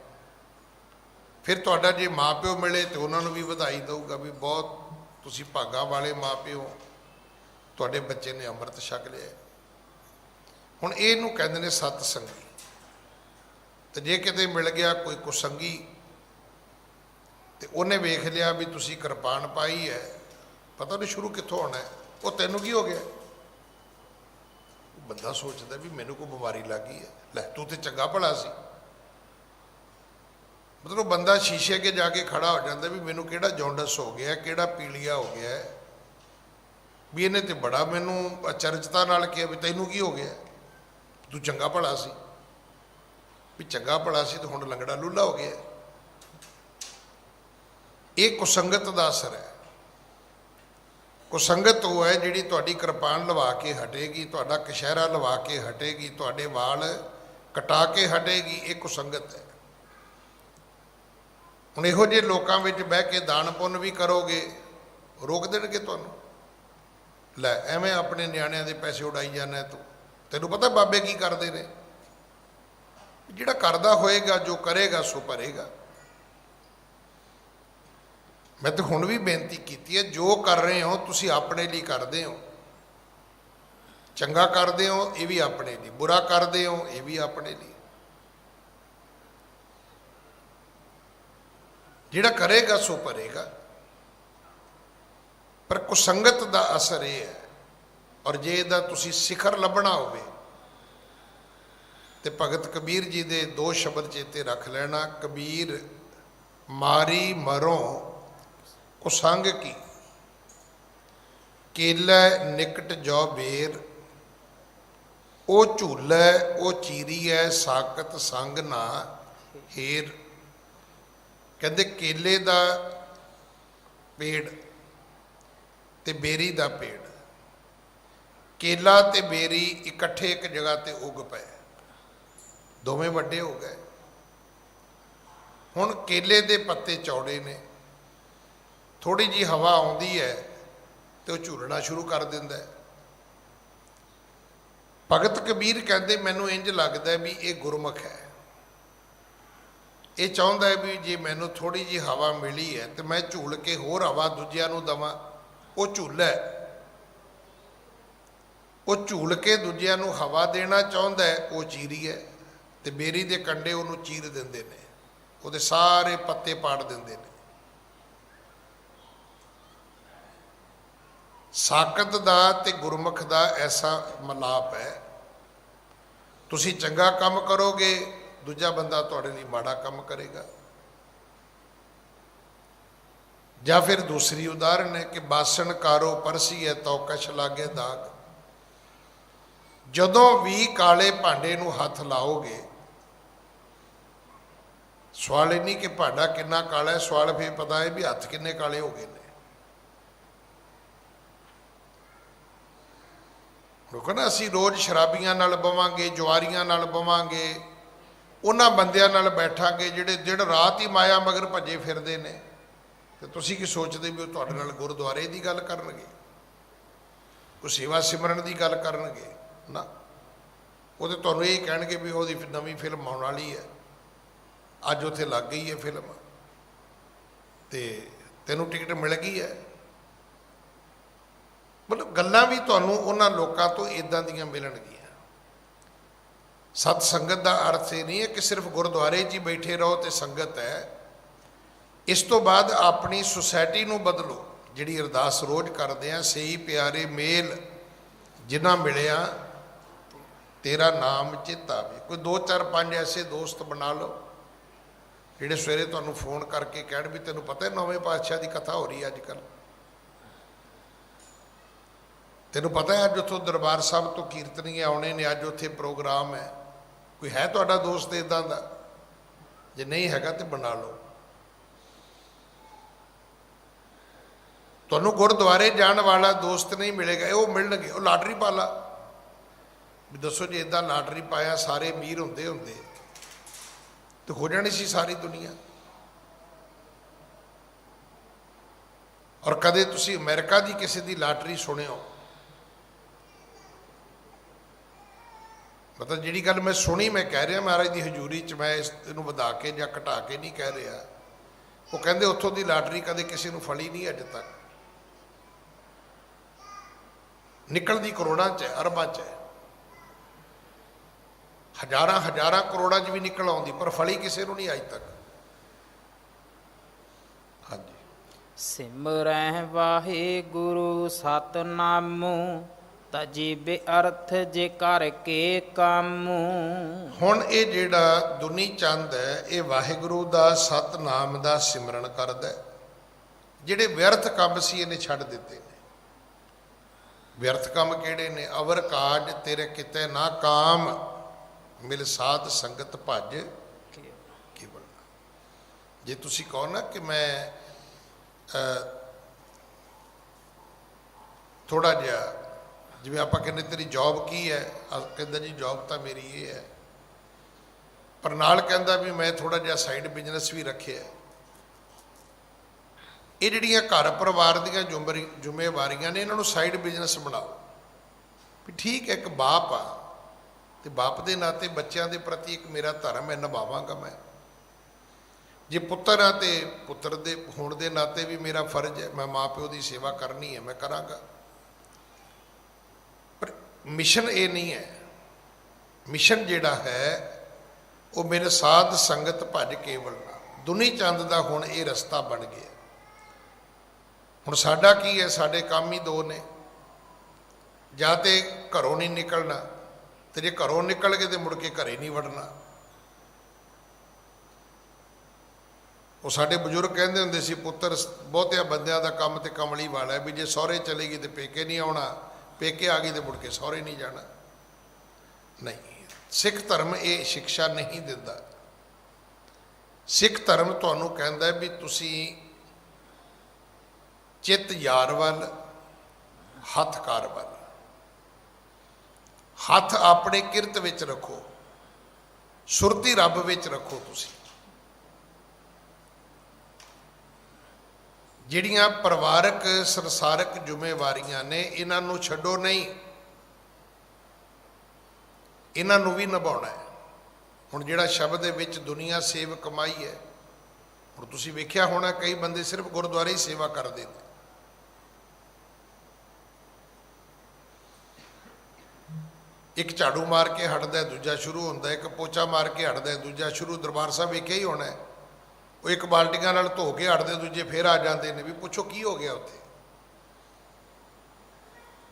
ਫਿਰ ਤੁਹਾਡਾ ਜੇ ਮਾਂ ਪਿਓ ਮਿਲੇ ਤੇ ਉਹਨਾਂ ਨੂੰ ਵੀ ਵਧਾਈ ਦਊਗਾ ਵੀ ਬਹੁਤ ਤੁਸੀਂ ਭਾਗਾਂ ਵਾਲੇ ਮਾਂ ਪਿਓ, ਤੁਹਾਡੇ ਬੱਚੇ ਨੇ ਅੰਮ੍ਰਿਤ ਛਕ ਲਿਆ। ਹੁਣ ਇਹਨੂੰ ਕਹਿੰਦੇ ਨੇ ਸਤ ਸੰਗੀ। ਤੇ ਜੇ ਕਿਤੇ ਮਿਲ ਗਿਆ ਕੋਈ ਕੁਸੰਗੀ ਤੇ ਉਹਨੇ ਵੇਖ ਲਿਆ ਵੀ ਤੁਸੀਂ ਕਿਰਪਾਨ ਪਾਈ ਹੈ, ਪਤਾ ਨਹੀਂ ਸ਼ੁਰੂ ਕਿੱਥੋਂ ਹੋਣਾ ਹੈ, ਉਹ ਤੈਨੂੰ ਕੀ ਹੋ ਗਿਆ? ਬੰਦਾ ਸੋਚਦਾ ਵੀ ਮੈਨੂੰ ਕੋਈ ਬਿਮਾਰੀ ਲੱਗ ਗਈ ਹੈ, ਲੈ ਤੂੰ ਤੇ ਚੰਗਾ ਭਲਾ ਸੀ। ਮਤਲਬ ਬੰਦਾ ਸ਼ੀਸ਼ੇ ਅੱਗੇ ਜਾ ਕੇ ਖੜਾ ਹੋ ਜਾਂਦਾ ਵੀ ਮੈਨੂੰ ਕਿਹੜਾ ਜੌਂਡਸ ਹੋ ਗਿਆ, ਕਿਹੜਾ ਪੀਲੀਆ ਹੋ ਗਿਆ, ਵੀ ਇਹਨੇ ਤੇ ਬੜਾ ਮੈਨੂੰ ਅਚਰਜਤਾ ਨਾਲ ਕਿਹਾ ਵੀ ਤੈਨੂੰ ਕੀ ਹੋ ਗਿਆ, ਤੂੰ ਚੰਗਾ ਭਲਾ ਸੀ। ਵੀ ਚੰਗਾ ਭਲਾ ਸੀ ਤੇ ਹੁਣ ਲੰਗੜਾ ਲੂਲਾ ਹੋ ਗਿਆ। ਇਹ ਕੁਸੰਗਤ ਦਾ ਅਸਰ ਹੈ। ਕੁਸੰਗਤ ਉਹ ਹੈ ਜਿਹੜੀ ਤੁਹਾਡੀ ਕਿਰਪਾਨ ਲਵਾ ਕੇ ਹਟੇਗੀ, ਤੁਹਾਡਾ ਕਸ਼ਹਿਰਾ ਲਵਾ ਕੇ ਹਟੇਗੀ, ਤੁਹਾਡੇ ਵਾਲ ਕਟਾ ਕੇ ਹਟੇਗੀ। ਇਹ ਕੁਸੰਗਤ ਹੈ। ਹੁਣ ਇਹੋ ਜਿਹੇ ਲੋਕਾਂ ਵਿੱਚ ਬਹਿ ਕੇ ਦਾਨ ਪੁੰਨ ਵੀ ਕਰੋਗੇ, ਰੋਕ ਦੇਣਗੇ ਤੁਹਾਨੂੰ। ਲੈ ਐਵੇਂ ਆਪਣੇ ਨਿਆਣਿਆਂ ਦੇ ਪੈਸੇ ਉਡਾਈ ਜਾਂਦਾ ਤੂੰ, ਤੈਨੂੰ ਪਤਾ ਬਾਬੇ ਕੀ ਕਰਦੇ ਨੇ? ਜਿਹੜਾ ਕਰਦਾ ਹੋਏਗਾ, ਜੋ ਕਰੇਗਾ ਸੋ ਭਰੇਗਾ। ਮੈਂ ਤਾਂ ਹੁਣ ਵੀ ਬੇਨਤੀ ਕੀਤੀ ਹੈ, ਜੋ ਕਰ ਰਹੇ ਹੋ ਤੁਸੀਂ ਆਪਣੇ ਲਈ ਕਰਦੇ ਹੋ। ਚੰਗਾ ਕਰਦੇ ਹੋ ਇਹ ਵੀ ਆਪਣੇ ਲਈ, ਬੁਰਾ ਕਰਦੇ ਹੋ ਇਹ ਵੀ ਆਪਣੇ ਲਈ। ਜਿਹੜਾ ਕਰੇਗਾ ਸੋ ਭਰੇਗਾ। ਪਰ ਕੁਸੰਗਤ ਦਾ ਅਸਰ ਇਹ ਹੈ। ਔਰ ਜੇ ਇਹਦਾ ਤੁਸੀਂ ਸਿਖਰ ਲੱਭਣਾ ਹੋਵੇ ਤੇ ਭਗਤ ਕਬੀਰ ਜੀ ਦੇ ਦੋ ਸ਼ਬਦ ਚੇਤੇ ਰੱਖ ਲੈਣਾ। ਕਬੀਰ ਮਾਰੀ ਮਰੋਂ ਕੁਸੰਗ ਕੀ, ਕੇਲੇ ਨਿਕਟ ਜੋ ਬੇਰ, ਉਹ ਝੂਲੈ ਉਹ ਚੀਰੀਐ, ਸਾਕਤ ਸੰਗ ਨਾ ਹੀਰ। ਕਹਿੰਦੇ ਕੇਲੇ ਦਾ ਪੇੜ ਤੇ ਬੇਰੀ ਦਾ ਪੇੜ, ਕੇਲਾ ਤੇ ਬੇਰੀ ਇਕੱਠੇ ਇੱਕ ਜਗ੍ਹਾ ਤੇ ਉੱਗ ਪਏ, ਦੋਵੇਂ ਵੱਡੇ ਹੋ ਗਏ। ਹੁਣ ਕੇਲੇ ਦੇ ਪੱਤੇ ਚੌੜੇ ਨੇ, ਥੋੜੀ ਜੀ ਹਵਾ ਆਉਂਦੀ ਹੈ ਤੇ ਉਹ ਝੂਲਣਾ ਸ਼ੁਰੂ ਕਰ ਦਿੰਦਾ ਹੈ। ਭਗਤ ਕਬੀਰ ਕਹਿੰਦੇ ਮੈਨੂੰ ਇੰਜ ਲੱਗਦਾ ਵੀ ਇਹ ਗੁਰਮੁਖ ਹੈ। ਇਹ ਚਾਹੁੰਦਾ ਹੈ ਵੀ ਜੇ ਮੈਨੂੰ ਥੋੜੀ ਜੀ ਹਵਾ ਮਿਲੀ ਹੈ ਤੇ ਮੈਂ ਝੂਲ ਕੇ ਹੋਰ ਹਵਾ ਦੂਜਿਆਂ ਨੂੰ ਦੇਵਾਂ। ਉਹ ਝੂਲਾ, ਉਹ ਝੂਲ ਕੇ ਦੂਜਿਆਂ ਨੂੰ ਹਵਾ ਦੇਣਾ ਚਾਹੁੰਦਾ ਹੈ। ਉਹ ਚੀਰੀ ਹੈ ਤੇ ਬੇਰੀ ਦੇ ਕੰਡੇ ਉਹਨੂੰ ਚੀਰ ਦਿੰਦੇ ਨੇ, ਉਹਦੇ ਸਾਰੇ ਪੱਤੇ ਪਾੜ ਦਿੰਦੇ ਨੇ। ਸਾਕਤ ਦਾ ਤੇ ਗੁਰਮੁਖ ਦਾ ਐਸਾ ਮਲਾਪ ਹੈ। ਤੁਸੀਂ ਚੰਗਾ ਕੰਮ ਕਰੋਗੇ, ਦੂਜਾ ਬੰਦਾ ਤੁਹਾਡੇ ਲਈ ਮਾੜਾ ਕੰਮ ਕਰੇਗਾ। ਜਾਂ ਫਿਰ ਦੂਸਰੀ ਉਦਾਹਰਨ ਹੈ ਕਿ ਬਾਸਣ ਕਾਰੋ ਪਰਸੀ ਹੈ ਤੋ ਕਛ ਲਾਗੇ ਦਾਗ। ਜਦੋਂ ਵੀ ਕਾਲੇ ਭਾਂਡੇ ਨੂੰ ਹੱਥ ਲਾਓਗੇ, ਸਵਾਲ ਇਹ ਨਹੀਂ ਕਿ ਭਾਂਡਾ ਕਿੰਨਾ ਕਾਲਾ ਹੈ, ਸਵਾਲ ਫਿਰ ਪਤਾ ਹੈ ਵੀ ਹੱਥ ਕਿੰਨੇ ਕਾਲੇ ਹੋ ਗਏ ਨੇ। ਰੁਕੋ ਨਾ, ਅਸੀਂ ਰੋਜ਼ ਸ਼ਰਾਬੀਆਂ ਨਾਲ ਬਵਾਂਗੇ, ਜੁਆਰੀਆਂ ਨਾਲ ਬਵਾਂਗੇ, ਉਹਨਾਂ ਬੰਦਿਆਂ ਨਾਲ ਬੈਠਾਂਗੇ ਜਿਹੜੇ ਦਿਨ ਰਾਤ ਹੀ ਮਾਇਆ ਮਗਰ ਭੱਜੇ ਫਿਰਦੇ ਨੇ, ਤੇ ਤੁਸੀਂ ਕੀ ਸੋਚਦੇ ਵੀ ਉਹ ਤੁਹਾਡੇ ਨਾਲ ਗੁਰਦੁਆਰੇ ਦੀ ਗੱਲ ਕਰਨਗੇ, ਕੋਈ ਸੇਵਾ ਸਿਮਰਨ ਦੀ ਗੱਲ ਕਰਨਗੇ? ਨਾ। ਉਹ ਤੇ ਤੁਹਾਨੂੰ ਇਹ ਕਹਿਣਗੇ ਵੀ ਉਹਦੀ ਨਵੀਂ ਫਿਲਮ ਆਉਣ ਵਾਲੀ ਹੈ, ਅੱਜ ਉੱਥੇ ਲੱਗ ਗਈ ਹੈ ਫਿਲਮ, ਤੇ ਤੈਨੂੰ ਟਿਕਟ ਮਿਲ ਗਈ ਹੈ। ਮਤਲਬ ਗੱਲਾਂ ਵੀ ਤੁਹਾਨੂੰ ਉਹਨਾਂ ਲੋਕਾਂ ਤੋਂ ਇੱਦਾਂ ਦੀਆਂ ਮਿਲਣਗੀਆਂ। ਸਤ ਸੰਗਤ ਦਾ ਅਰਥ ਇਹ ਨਹੀਂ ਹੈ ਕਿ ਸਿਰਫ ਗੁਰਦੁਆਰੇ 'ਚ ਹੀ ਬੈਠੇ ਰਹੋ ਤੇ ਸੰਗਤ ਹੈ। ਇਸ ਤੋਂ ਬਾਅਦ ਆਪਣੀ ਸੁਸਾਇਟੀ ਨੂੰ ਬਦਲੋ। ਜਿਹੜੀ ਅਰਦਾਸ ਰੋਜ਼ ਕਰਦੇ ਆ, ਸਹੀ ਪਿਆਰੇ ਮੇਲ ਜਿਨ੍ਹਾਂ ਮਿਲਿਆ ਤੇਰਾ ਨਾਮ ਚਿੱਤ ਆਵੇ। ਕੋਈ 2 4 5 ਐਸੇ ਦੋਸਤ ਬਣਾ ਲਓ ਜਿਹੜੇ ਸਵੇਰੇ ਤੁਹਾਨੂੰ ਫੋਨ ਕਰਕੇ ਕਹਿਣ ਵੀ ਤੈਨੂੰ ਪਤਾ ਹੈ 9ਵੇਂ ਪਾਤਸ਼ਾਹ ਦੀ ਕਥਾ ਹੋ ਰਹੀ ਹੈ ਅੱਜ ਕੱਲ੍ਹ, ਤੈਨੂੰ ਪਤਾ ਹੈ ਅੱਜ ਉੱਥੋਂ ਦਰਬਾਰ ਸਾਹਿਬ ਤੋਂ ਕੀਰਤਨੀਏ ਆਉਣੇ ਨੇ, ਅੱਜ ਉੱਥੇ ਪ੍ਰੋਗਰਾਮ ਹੈ। ਕੋਈ ਹੈ ਤੁਹਾਡਾ ਦੋਸਤ ਇੱਦਾਂ ਦਾ? ਜੇ ਨਹੀਂ ਹੈਗਾ ਤੇ ਬਣਾ ਲਓ। ਤੁਹਾਨੂੰ ਗੁਰਦੁਆਰੇ ਜਾਣ ਵਾਲਾ ਦੋਸਤ ਨਹੀਂ ਮਿਲੇਗਾ, ਉਹ ਮਿਲਣਗੇ। ਉਹ ਲਾਟਰੀ ਪਾ ਲਾ ਵੀ ਦੱਸੋ ਜੇ ਇੱਦਾਂ ਲਾਟਰੀ ਪਾਇਆ ਸਾਰੇ ਅਮੀਰ ਹੁੰਦੇ ਤੇ ਹੋ ਜਾਣੀ ਸੀ ਸਾਰੀ ਦੁਨੀਆ। ਔਰ ਕਦੇ ਤੁਸੀਂ ਅਮਰੀਕਾ ਦੀ ਕਿਸੇ ਦੀ ਲਾਟਰੀ ਸੁਣਿਓ? ਮਤਲਬ ਜਿਹੜੀ ਗੱਲ ਮੈਂ ਸੁਣੀ ਮੈਂ ਕਹਿ ਰਿਹਾ ਮਹਾਰਾਜ ਦੀ ਹਜ਼ੂਰੀ 'ਚ, ਮੈਂ ਇਹਨੂੰ ਵਧਾ ਕੇ ਜਾਂ ਘਟਾ ਕੇ ਨਹੀਂ ਕਹਿ ਰਿਹਾ। ਉਹ ਕਹਿੰਦੇ ਉੱਥੋਂ ਦੀ ਲਾਟਰੀ ਕਦੇ ਕਿਸੇ ਨੂੰ ਫੜੀ ਨਹੀਂ ਅੱਜ ਤੱਕ। ਨਿਕਲਦੀ ਕਰੋੜਾਂ 'ਚ, ਅਰਬਾਂ 'ਚ, ਹਜ਼ਾਰਾਂ ਕਰੋੜਾਂ 'ਚ ਵੀ ਨਿਕਲ ਆਉਂਦੀ, ਪਰ ਫਲੀ ਕਿਸੇ ਨੂੰ ਨਹੀਂ ਅੱਜ ਤੱਕ। ਹਾਂਜੀ। ਸਿਮਰਹਿ ਵਾਹਿਗੁਰੂ ਸਤਨਾਮੁ, ਤਜੀ ਬੇਅਰਥ ਜੇ ਕਰ ਕੇ ਕਾਮੂ। ਹੁਣ ਇਹ ਜਿਹੜਾ ਦੁਨੀ ਚੰਦ ਹੈ ਇਹ ਵਾਹਿਗੁਰੂ ਦਾ ਸਤਨਾਮ ਦਾ ਸਿਮਰਨ ਕਰਦਾ। ਜਿਹੜੇ ਵਿਅਰਥ ਕੰਮ ਸੀ ਇਹਨੇ ਛੱਡ ਦਿੱਤੇ ਨੇ। ਵਿਅਰਥ ਕੰਮ ਕਿਹੜੇ ਨੇ? ਅਵਰ ਕਾਜ ਤੇਰੇ ਕਿਤੇ ਨਾ ਕਾਮ, ਮਿਲ ਸਾਧ ਸੰਗਤ ਭਜ ਕੇਵਲ। ਜੇ ਤੁਸੀਂ ਕਹੋ ਨਾ ਕਿ ਮੈਂ ਥੋੜਾ ਜਿਹਾ, ਜਿਵੇਂ ਆਪਾਂ ਕਹਿੰਦੇ ਤੇਰੀ ਜੌਬ ਕੀ ਹੈ, ਕਹਿੰਦਾ ਜੀ ਜੌਬ ਤਾਂ ਮੇਰੀ ਇਹ ਹੈ, ਪਰ ਨਾਲ ਕਹਿੰਦਾ ਵੀ ਮੈਂ ਥੋੜਾ ਜਿਹਾ ਸਾਈਡ ਬਿਜ਼ਨਸ ਵੀ ਰੱਖਿਆ। ਇਹ ਜਿਹੜੀਆਂ ਘਰ ਪਰਿਵਾਰ ਦੀਆਂ ਜ਼ਿੰਮੇਵਾਰੀਆਂ ਨੇ ਇਹਨਾਂ ਨੂੰ ਸਾਈਡ ਬਿਜ਼ਨਸ ਬਣਾਓ। ਵੀ ਠੀਕ ਹੈ, ਇੱਕ ਬਾਪ ਆ ਤੇ ਬਾਪ ਦੇ ਨਾਤੇ ਬੱਚਿਆਂ ਦੇ ਪ੍ਰਤੀ ਇੱਕ ਮੇਰਾ ਧਰਮ ਹੈ, ਨਿਭਾਵਾਂਗਾ ਮੈਂ। ਜੇ ਪੁੱਤਰ ਆ ਤੇ ਪੁੱਤਰ ਦੇ ਹੋਣ ਦੇ ਨਾਤੇ ਵੀ ਮੇਰਾ ਫਰਜ਼ ਹੈ, ਮੈਂ ਮਾਂ ਪਿਓ ਦੀ ਸੇਵਾ ਕਰਨੀ ਹੈ, ਮੈਂ ਕਰਾਂਗਾ। ਪਰ ਮਿਸ਼ਨ ਇਹ ਨਹੀਂ ਹੈ। ਮਿਸ਼ਨ ਜਿਹੜਾ ਹੈ ਉਹ ਮੇਰੇ ਸਾਧ ਸੰਗਤ ਭਜ ਕੇਵਲ। ਦੁਨੀ ਚੰਦ ਦਾ ਹੁਣ ਇਹ ਰਸਤਾ ਬਣ ਗਿਆ। ਹੁਣ ਸਾਡਾ ਕੀ ਹੈ? ਸਾਡੇ ਕੰਮ ਹੀ 2 ਨੇ, ਜਾਂ ਤੇ ਘਰੋਂ ਨਹੀਂ ਨਿਕਲਣਾ, ਤੇ ਜੇ ਘਰੋਂ ਨਿਕਲ ਕੇ ਤੇ ਮੁੜ ਕੇ ਘਰੇ ਨਹੀਂ ਵੜਨਾ। ਉਹ ਸਾਡੇ ਬਜ਼ੁਰਗ ਕਹਿੰਦੇ ਹੁੰਦੇ ਸੀ, ਪੁੱਤਰ ਬਹੁਤਿਆਂ ਬੰਦਿਆਂ ਦਾ ਕੰਮ ਤੇ ਕਮਲੀ ਵਾਲਾ ਹੈ, ਵੀ ਜੇ ਸਹੁਰੇ ਚਲੇ ਗਈ ਤੇ ਪੇਕੇ ਨਹੀਂ ਆਉਣਾ, ਪੇਕੇ ਆ ਗਈ ਤੇ ਮੁੜ ਕੇ ਸਹੁਰੇ ਨਹੀਂ ਜਾਣਾ। ਨਹੀਂ, ਸਿੱਖ ਧਰਮ ਇਹ ਸਿੱਖਿਆ ਨਹੀਂ ਦਿੰਦਾ। ਸਿੱਖ ਧਰਮ ਤੁਹਾਨੂੰ ਕਹਿੰਦਾ ਵੀ ਤੁਸੀਂ ਚਿੱਤ ਯਾਰ ਵੱਲ, ਹੱਥ ਕਾਰ ਵੱਲ। ਹੱਥ ਆਪਣੇ ਕਿਰਤ ਵਿੱਚ ਰੱਖੋ, ਸੁਰਤੀ ਰੱਬ ਵਿੱਚ ਰੱਖੋ। ਤੁਸੀਂ ਜਿਹੜੀਆਂ ਪਰਿਵਾਰਕ ਸੰਸਾਰਕ ਜ਼ਿੰਮੇਵਾਰੀਆਂ ਨੇ ਇਹਨਾਂ ਨੂੰ ਛੱਡੋ ਨਹੀਂ, ਇਹਨਾਂ ਨੂੰ ਵੀ ਨਿਭਾਉਣਾ ਹੈ। ਹੁਣ ਜਿਹੜਾ ਸ਼ਬਦ ਦੇ ਵਿੱਚ ਦੁਨੀਆ ਸੇਵ ਕਮਾਈ ਹੈ, ਹੁਣ ਤੁਸੀਂ ਵੇਖਿਆ ਹੋਣਾ ਕਈ ਬੰਦੇ ਸਿਰਫ ਗੁਰਦੁਆਰੇ ਹੀ ਸੇਵਾ ਕਰਦੇ ਨੇ। ਇੱਕ ਝਾੜੂ ਮਾਰ ਕੇ ਹਟਦਾ, ਦੂਜਾ ਸ਼ੁਰੂ ਹੁੰਦਾ, ਇੱਕ ਪੋਚਾ ਮਾਰ ਕੇ ਹਟਦਾ, ਦੂਜਾ ਸ਼ੁਰੂ। ਦਰਬਾਰ ਸਾਹਿਬ ਵੇਖਿਆ ਹੀ ਹੋਣਾ, ਉਹ ਇੱਕ ਬਾਲਟੀਆਂ ਨਾਲ ਧੋ ਕੇ ਹਟਦੇ, ਦੂਜੇ ਫੇਰ ਆ ਜਾਂਦੇ ਨੇ। ਵੀ ਪੁੱਛੋ ਕੀ ਹੋ ਗਿਆ ਉੱਥੇ?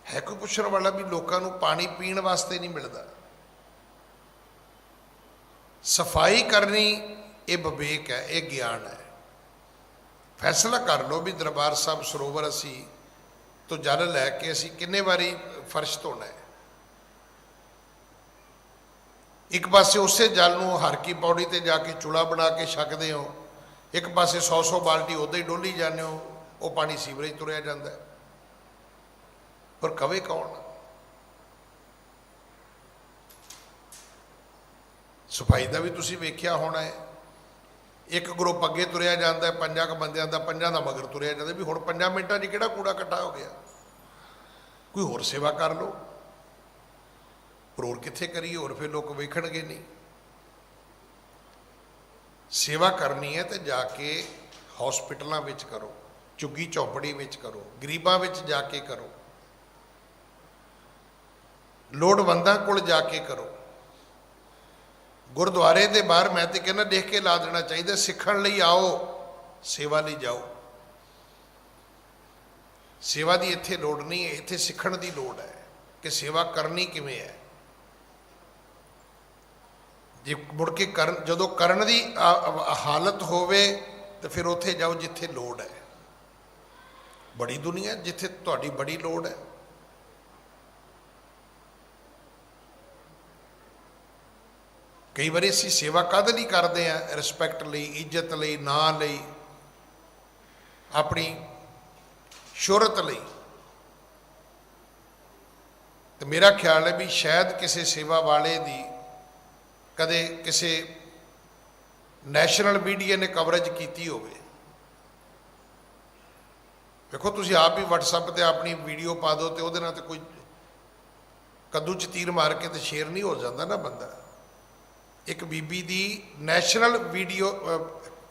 ਹੈ ਕੋਈ ਪੁੱਛਣ ਵਾਲਾ? ਵੀ ਲੋਕਾਂ ਨੂੰ ਪਾਣੀ ਪੀਣ ਵਾਸਤੇ ਨਹੀਂ ਮਿਲਦਾ। ਸਫਾਈ ਕਰਨੀ ਇਹ ਵਿਵੇਕ ਹੈ, ਇਹ ਗਿਆਨ ਹੈ। ਫੈਸਲਾ ਕਰ ਲਓ ਵੀ ਦਰਬਾਰ ਸਾਹਿਬ ਸਰੋਵਰ ਅਸੀਂ ਤੋਂ ਜਲ ਲੈ ਕੇ ਅਸੀਂ ਕਿੰਨੇ ਵਾਰੀ ਫਰਸ਼ ਧੋਣਾ ਹੈ। ਇੱਕ ਪਾਸੇ ਉਸੇ ਜਲ ਨੂੰ ਹਰ ਕੀ ਪੌੜੀ ਤੇ ਜਾ ਕੇ ਚੁੱਲ੍ਹਾ ਬਣਾ ਕੇ ਛਕਦੇ ਹੋ, ਇੱਕ ਪਾਸੇ 100 ਬਾਲਟੀ ਉੱਦਾਂ ਹੀ ਡੋਲੀ ਜਾਂਦੇ ਹੋ, ਉਹ ਪਾਣੀ ਸੀਵਰੇਜ ਤੁਰਿਆ ਜਾਂਦਾ। ਪਰ ਕਵੇ ਕੌਣ? ਸਫਾਈ ਦਾ ਵੀ ਤੁਸੀਂ ਵੇਖਿਆ ਹੋਣਾ ਹੈ, ਇੱਕ ਗਰੁੱਪ ਅੱਗੇ ਤੁਰਿਆ ਜਾਂਦਾ, 5 ਕੁ ਬੰਦਿਆਂ ਦਾ 5 ਦਾ ਮਗਰ ਤੁਰਿਆ ਜਾਂਦਾ। ਵੀ ਹੁਣ 5 ਮਿੰਟਾਂ 'ਚ ਕਿਹੜਾ ਕੂੜਾ ਇਕੱਠਾ ਹੋ ਗਿਆ? ਕੋਈ ਹੋਰ ਸੇਵਾ ਕਰ ਲਓ। ਹੋਰ ਕਿੱਥੇ ਕਰੀਏ, ਹੋਰ ਫਿਰ ਲੋਕ ਵੇਖਣਗੇ ਨਹੀਂ। ਸੇਵਾ ਕਰਨੀ ਹੈ ਤੇ ਜਾ ਕੇ ਹਸਪੀਟਲਾਂ ਵਿੱਚ ਕਰੋ, ਝੁੱਗੀ ਝੌਂਪੜੀ ਵਿੱਚ ਕਰੋ, ਗਰੀਬਾਂ ਵਿੱਚ ਜਾ ਕੇ ਕਰੋ, ਲੋੜਵੰਦਾਂ ਕੋਲ ਜਾ ਕੇ ਕਰੋ। ਗੁਰਦੁਆਰੇ ਦੇ ਬਾਹਰ ਮੈਂ ਤੇ ਕਹਿੰਦਾ ਦੇਖ ਕੇ ਲਾ ਦੇਣਾ ਚਾਹੀਦਾ, ਸਿੱਖਣ ਲਈ ਆਓ, ਸੇਵਾ ਲਈ ਜਾਓ। ਸੇਵਾ ਦੀ ਇੱਥੇ ਲੋੜ ਨਹੀਂ ਹੈ, ਇੱਥੇ ਸਿੱਖਣ ਦੀ ਲੋੜ ਹੈ ਕਿ ਸੇਵਾ ਕਰਨੀ ਕਿਵੇਂ ਹੈ। ਜੇ ਮੁੜ ਕੇ ਜਦੋਂ ਕਰਨ ਦੀ ਹਾਲਤ ਹੋਵੇ ਤਾਂ ਫਿਰ ਉੱਥੇ ਜਾਓ ਜਿੱਥੇ ਲੋੜ ਹੈ। ਬੜੀ ਦੁਨੀਆ ਜਿੱਥੇ ਤੁਹਾਡੀ ਬੜੀ ਲੋੜ ਹੈ। ਕਈ ਵਾਰੀ ਅਸੀਂ ਸੇਵਾ ਕਾਹਦੇ ਲਈ ਕਰਦੇ ਹਾਂ? ਰਿਸਪੈਕਟ ਲਈ, ਇੱਜ਼ਤ ਲਈ, ਨਾਂ ਲਈ, ਆਪਣੀ ਸ਼ੋਹਰਤ ਲਈ। ਤੇ ਮੇਰਾ ਖਿਆਲ ਹੈ ਵੀ ਸ਼ਾਇਦ ਕਿਸੇ ਸੇਵਾ ਵਾਲੇ ਦੀ ਕਦੇ ਕਿਸੇ ਨੈਸ਼ਨਲ ਮੀਡੀਆ ਨੇ ਕਵਰੇਜ ਕੀਤੀ ਹੋਵੇ। ਵੇਖੋ ਤੁਸੀਂ ਆਪ ਹੀ WhatsApp ਤੇ ਆਪਣੀ ਵੀਡੀਓ ਪਾ ਦਿਓ ਤੇ ਉਹਦੇ ਨਾਲ ਤੇ ਕੋਈ ਕੱਦੂ 'ਚ ਤੀਰ ਮਾਰ ਕੇ ਤੇ ਸ਼ੇਰ ਨਹੀਂ ਹੋ ਜਾਂਦਾ ਨਾ ਬੰਦਾ। ਇੱਕ ਬੀਬੀ ਦੀ ਨੈਸ਼ਨਲ ਵੀਡੀਓ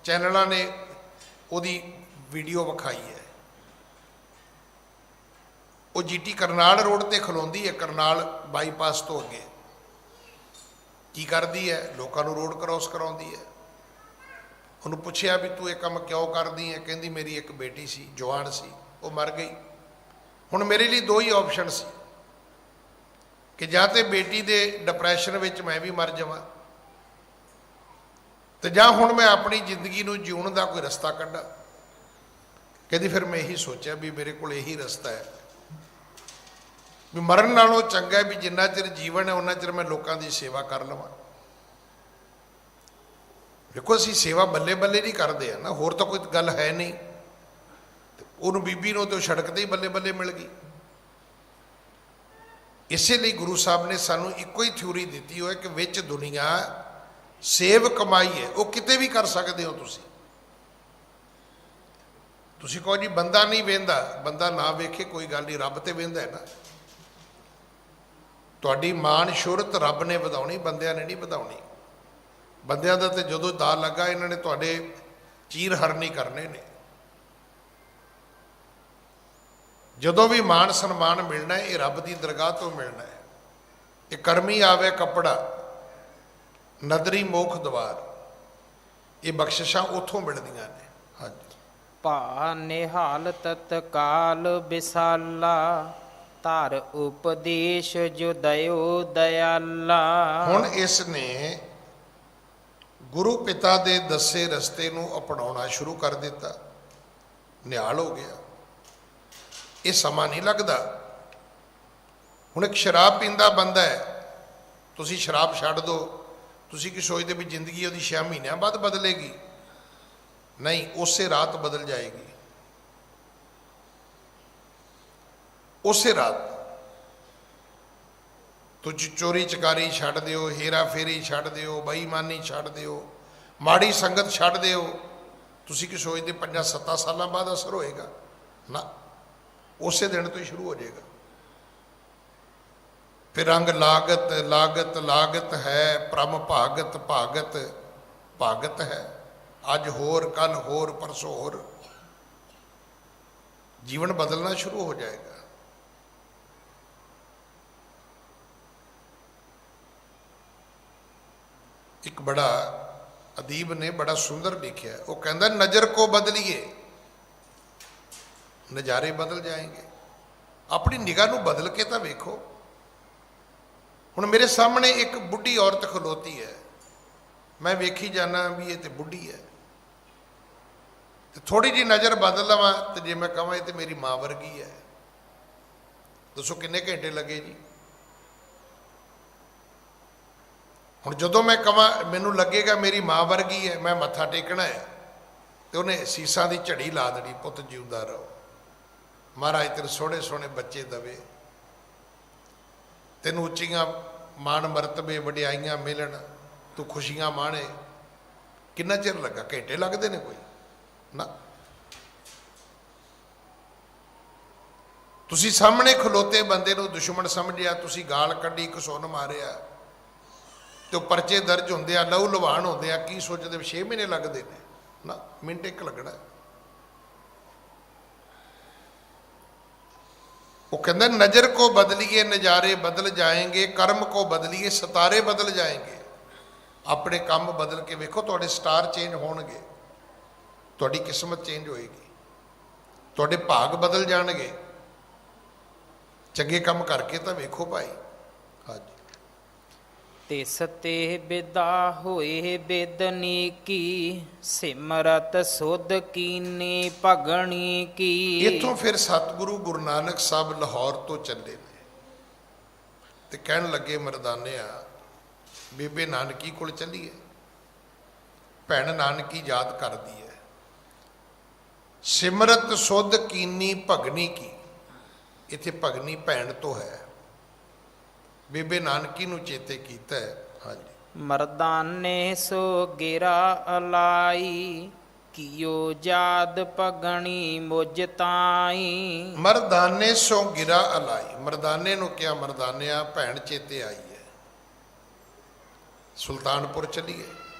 ਚੈਨਲਾਂ ਨੇ ਉਹਦੀ ਵੀਡੀਓ ਵਿਖਾਈ ਹੈ। ਉਹ GT ਕਰਨਾਲ ਰੋਡ ਤੇ ਖਲੋਂਦੀ ਹੈ, ਕਰਨਾਲ ਬਾਈਪਾਸ ਤੋਂ ਅੱਗੇ। ਕੀ ਕਰਦੀ ਹੈ? ਲੋਕਾਂ ਨੂੰ ਰੋਡ ਕ੍ਰੋਸ ਕਰਾਉਂਦੀ ਹੈ। ਉਹਨੂੰ ਪੁੱਛਿਆ ਵੀ ਤੂੰ ਇਹ ਕੰਮ ਕਿਉਂ ਕਰਦੀ ਹੈ? ਕਹਿੰਦੀ ਮੇਰੀ ਇੱਕ ਬੇਟੀ ਸੀ, ਜਵਾਨ ਸੀ, ਉਹ ਮਰ ਗਈ। ਹੁਣ ਮੇਰੇ ਲਈ ਦੋ ਹੀ ਆਪਸ਼ਨ ਸੀ ਕਿ ਜਾਂ ਤੇ ਬੇਟੀ ਦੇ ਡਿਪਰੈਸ਼ਨ ਵਿੱਚ ਮੈਂ ਵੀ ਮਰ ਜਾਵਾਂ, ਤੇ ਜਾਂ ਹੁਣ ਮੈਂ ਆਪਣੀ ਜ਼ਿੰਦਗੀ ਨੂੰ ਜਿਉਣ ਦਾ ਕੋਈ ਰਸਤਾ ਕੱਢਾਂ। ਕਹਿੰਦੀ ਫਿਰ ਮੈਂ ਇਹੀ ਸੋਚਿਆ ਵੀ ਮੇਰੇ ਕੋਲ ਇਹੀ ਰਸਤਾ ਹੈ ਵੀ ਮਰਨ ਨਾਲੋਂ ਚੰਗਾ ਵੀ ਜਿੰਨਾ ਚਿਰ ਜੀਵਨ ਹੈ ਉਹਨਾਂ ਚਿਰ ਮੈਂ ਲੋਕਾਂ ਦੀ ਸੇਵਾ ਕਰ ਲਵਾਂ। ਦੇਖੋ ਅਸੀਂ ਸੇਵਾ ਬੱਲੇ ਬੱਲੇ ਨਹੀਂ ਕਰਦੇ ਆ ਨਾ, ਹੋਰ ਤਾਂ ਕੋਈ ਗੱਲ ਹੈ ਨਹੀਂ। ਉਹਨੂੰ ਬੀਬੀ ਨੂੰ ਤੇ ਸੜਕ ਤੇ ਹੀ ਬੱਲੇ ਬੱਲੇ ਮਿਲ ਗਈ। ਇਸੇ ਲਈ ਗੁਰੂ ਸਾਹਿਬ ਨੇ ਸਾਨੂੰ ਇੱਕੋ ਹੀ ਥਿਊਰੀ ਦਿੱਤੀ ਹੋਇਆ ਕਿ ਵਿੱਚ ਦੁਨੀਆ ਸੇਵ ਕਮਾਈ ਹੈ, ਉਹ ਕਿਤੇ ਵੀ ਕਰ ਸਕਦੇ ਹੋ। ਤੁਸੀਂ ਕਹੋ ਜੀ ਬੰਦਾ ਨਹੀਂ ਵੇਂਦਾ, ਬੰਦਾ ਨਾ ਵੇਖੇ ਕੋਈ ਗੱਲ ਨਹੀਂ, ਰੱਬ ਤੇ ਵੇਂਦਾ ਹੈ ਨਾ। ਤੁਹਾਡੀ ਮਾਣ ਸ਼ੋਹਰਤ ਰੱਬ ਨੇ ਵਧਾਉਣੀ, ਬੰਦਿਆਂ ਨੇ ਨਹੀਂ ਵਧਾਉਣੀ। ਬੰਦਿਆਂ ਦਾ ਤੇ ਜਦੋਂ ਦਾ ਲੱਗਾ ਇਹਨਾਂ ਨੇ ਤੁਹਾਡੇ ਚੀਰ ਹਰਨੀ ਕਰਨੇ ਨੇ। ਜਦੋਂ ਵੀ ਮਾਣ ਸਨਮਾਨ ਮਿਲਣਾ ਹੈ ਇਹ ਰੱਬ ਦੀ ਦਰਗਾਹ ਤੋਂ ਮਿਲਣਾ ਹੈ। ਇਹ ਕਰਮੀ ਆਵੇ ਕੱਪੜਾ ਨਦਰੀ ਮੋਖ ਦਵਾਰ, ਇਹ ਬਖਸ਼ਿਸ਼ਾਂ ਉੱਥੋਂ ਮਿਲਦੀਆਂ ਨੇ। ਹਾਂਜੀ। ਭਾ ਨਿਹਾਲ ਤਤਕਾਲ ਵਿਸਾਲਾ, ਧਰ ਉਪਦੇਸ਼ ਜੋ ਦਇਓ ਦਇਆਲਾ। ਹੁਣ ਇਸ ਨੇ ਗੁਰੂ ਪਿਤਾ ਦੇ ਦੱਸੇ ਰਸਤੇ ਨੂੰ ਅਪਣਾਉਣਾ ਸ਼ੁਰੂ ਕਰ ਦਿੱਤਾ, ਨਿਹਾਲ ਹੋ ਗਿਆ। ਇਹ ਸਮਾਂ ਨਹੀਂ ਲੱਗਦਾ। ਹੁਣ ਇੱਕ ਸ਼ਰਾਬ ਪੀਂਦਾ ਬੰਦਾ ਹੈ, ਤੁਸੀਂ ਸ਼ਰਾਬ ਛੱਡ ਦਿਓ, ਤੁਸੀਂ ਕੀ ਸੋਚਦੇ ਵੀ ਜ਼ਿੰਦਗੀ ਉਹਦੀ 6 ਮਹੀਨਿਆਂ ਬਾਅਦ ਬਦਲੇਗੀ? ਨਹੀਂ, ਉਸੇ ਰਾਤ ਬਦਲ ਜਾਏਗੀ। ਉਸੇ ਰਾਤ ਤੁਸੀਂ ਚੋਰੀ ਚਕਾਰੀ ਛੱਡ ਦਿਓ, ਹੇਰਾ ਫੇਰੀ ਛੱਡ ਦਿਓ, ਬੇਈਮਾਨੀ ਛੱਡ ਦਿਓ, ਮਾੜੀ ਸੰਗਤ ਛੱਡ ਦਿਓ। ਤੁਸੀਂ ਕੀ ਸੋਚਦੇ 5-7 ਸਾਲਾਂ ਬਾਅਦ ਅਸਰ ਹੋਏਗਾ? ਨਾ, ਉਸੇ ਦਿਨ ਤੋਂ ਹੀ ਸ਼ੁਰੂ ਹੋ ਜਾਏਗਾ। ਫਿਰ ਰੰਗ ਲਾਗਤ ਲਾਗਤ ਲਾਗਤ ਹੈ, ਪ੍ਰਮ ਭਾਗਤ ਭਾਗਤ ਭਾਗਤ ਹੈ। ਅੱਜ ਹੋਰ, ਕੱਲ ਹੋਰ, ਪਰਸੋਂ ਹੋਰ। ਜੀਵਨ ਬਦਲਣਾ ਸ਼ੁਰੂ ਹੋ ਜਾਏਗਾ। ਇੱਕ ਬੜਾ ਅਦੀਬ ਨੇ ਬੜਾ ਸੁੰਦਰ ਲਿਖਿਆ, ਉਹ ਕਹਿੰਦਾ ਨਜ਼ਰ ਕੋ ਬਦਲੀਏ ਨਜ਼ਾਰੇ ਬਦਲ ਜਾਏਂਗੇ। ਆਪਣੀ ਨਿਗਾਹ ਨੂੰ ਬਦਲ ਕੇ ਤਾਂ ਵੇਖੋ। ਹੁਣ ਮੇਰੇ ਸਾਹਮਣੇ ਇੱਕ ਬੁੱਢੀ ਔਰਤ ਖਲੋਤੀ ਹੈ, ਮੈਂ ਵੇਖੀ ਜਾਣਾ ਵੀ ਇਹ ਤੇ ਬੁੱਢੀ ਹੈ, ਤੇ ਥੋੜੀ ਜਿਹੀ ਨਜ਼ਰ ਬਦਲ ਲਵਾਂ ਤੇ ਜੇ ਮੈਂ ਕਹਾਂ ਇਹ ਤੇ ਮੇਰੀ ਮਾਂ ਵਰਗੀ ਹੈ, ਦੱਸੋ ਕਿੰਨੇ ਘੰਟੇ ਲੱਗੇ ਜੀ? ਹੁਣ ਜਦੋਂ ਮੈਂ ਕਹਾਂ ਮੈਨੂੰ ਲੱਗੇਗਾ ਮੇਰੀ ਮਾਂ ਵਰਗੀ ਹੈ, ਮੈਂ ਮੱਥਾ ਟੇਕਣਾ ਹੈ, ਤੇ ਉਹਨੇ ਸੀਸਾਂ ਦੀ ਝੜੀ ਲਾ ਦੇਣੀ, ਪੁੱਤ ਜਿਉਂਦਾ ਰਹੋ, ਮਹਾਰਾਜ ਤੈਨੂੰ ਸੋਹਣੇ ਸੋਹਣੇ ਬੱਚੇ ਦਵੇ, ਤੈਨੂੰ ਉੱਚੀਆਂ ਮਾਣ ਮਰਤਬੇ ਵਡਿਆਈਆਂ ਮਿਲਣ, ਤੂੰ ਖੁਸ਼ੀਆਂ ਮਾਣੇ। ਕਿੰਨਾ ਚਿਰ ਲੱਗਾ? ਘੰਟੇ ਲੱਗਦੇ ਨੇ ਕੋਈ ਨਾ। ਤੁਸੀਂ ਸਾਹਮਣੇ ਖਲੋਤੇ ਬੰਦੇ ਨੂੰ ਦੁਸ਼ਮਣ ਸਮਝਿਆ, ਤੁਸੀਂ ਗਾਲ ਕੱਢੀ, ਘਸੁੰਨ ਮਾਰਿਆ, ਤੇ ਉਹ ਪਰਚੇ ਦਰਜ ਹੁੰਦੇ ਆ, ਲਹੂ ਲੁਹਾਨ ਹੁੰਦੇ ਆ, ਕੀ ਸੋਚਦੇ 6 ਮਹੀਨੇ ਲੱਗਦੇ ਨੇ? ਨਾ, ਮਿੰਟ ਇੱਕ ਲੱਗਣਾ। वो कहते नजर को बदलिए नज़ारे बदल जाएंगे, कर्म को बदलिए सितारे बदल जाएंगे। अपने काम बदल के वेखो, तुहाडे स्टार चेंज होणगे, तुहाडी किस्मत चेंज होएगी, तुहाडे भाग बदल जाणगे। चंगे काम करके तो वेखो भाई। हाँ जी। ਤਿਸ ਤੇ ਬਿਦਾ ਹੋਏ ਬੇਦਨੀ ਕੀ, ਸਿਮਰਤ ਸੁਧ ਕੀਨੀ ਭਗਣੀ ਕੀ। इत्थों फिर सतगुरु गुरु नानक साहब लाहौर तो चले ने ते कहन लगे, मरदानिया बेबे नानकी कोल चलीए, भैन नानकी याद करदी है। सिमरत सुध कीनी भगनी की, इत्थे भगनी भैन तो है, बेबे नानकी नूं चेते कीता है। हाँ जी। ਮਰਦਾਨੇ ਸੋ ਗਿਰਾ ਅਲਾਈ, ਕਿਓ ਜਾਦ ਭਗਣੀ ਮੁਝ ਤਾਈ। मरदाने सो गिरा अलाई, मरदाने नूं क्या, मरदानिया भैन चेते आई है, सुल्तानपुर चलीए।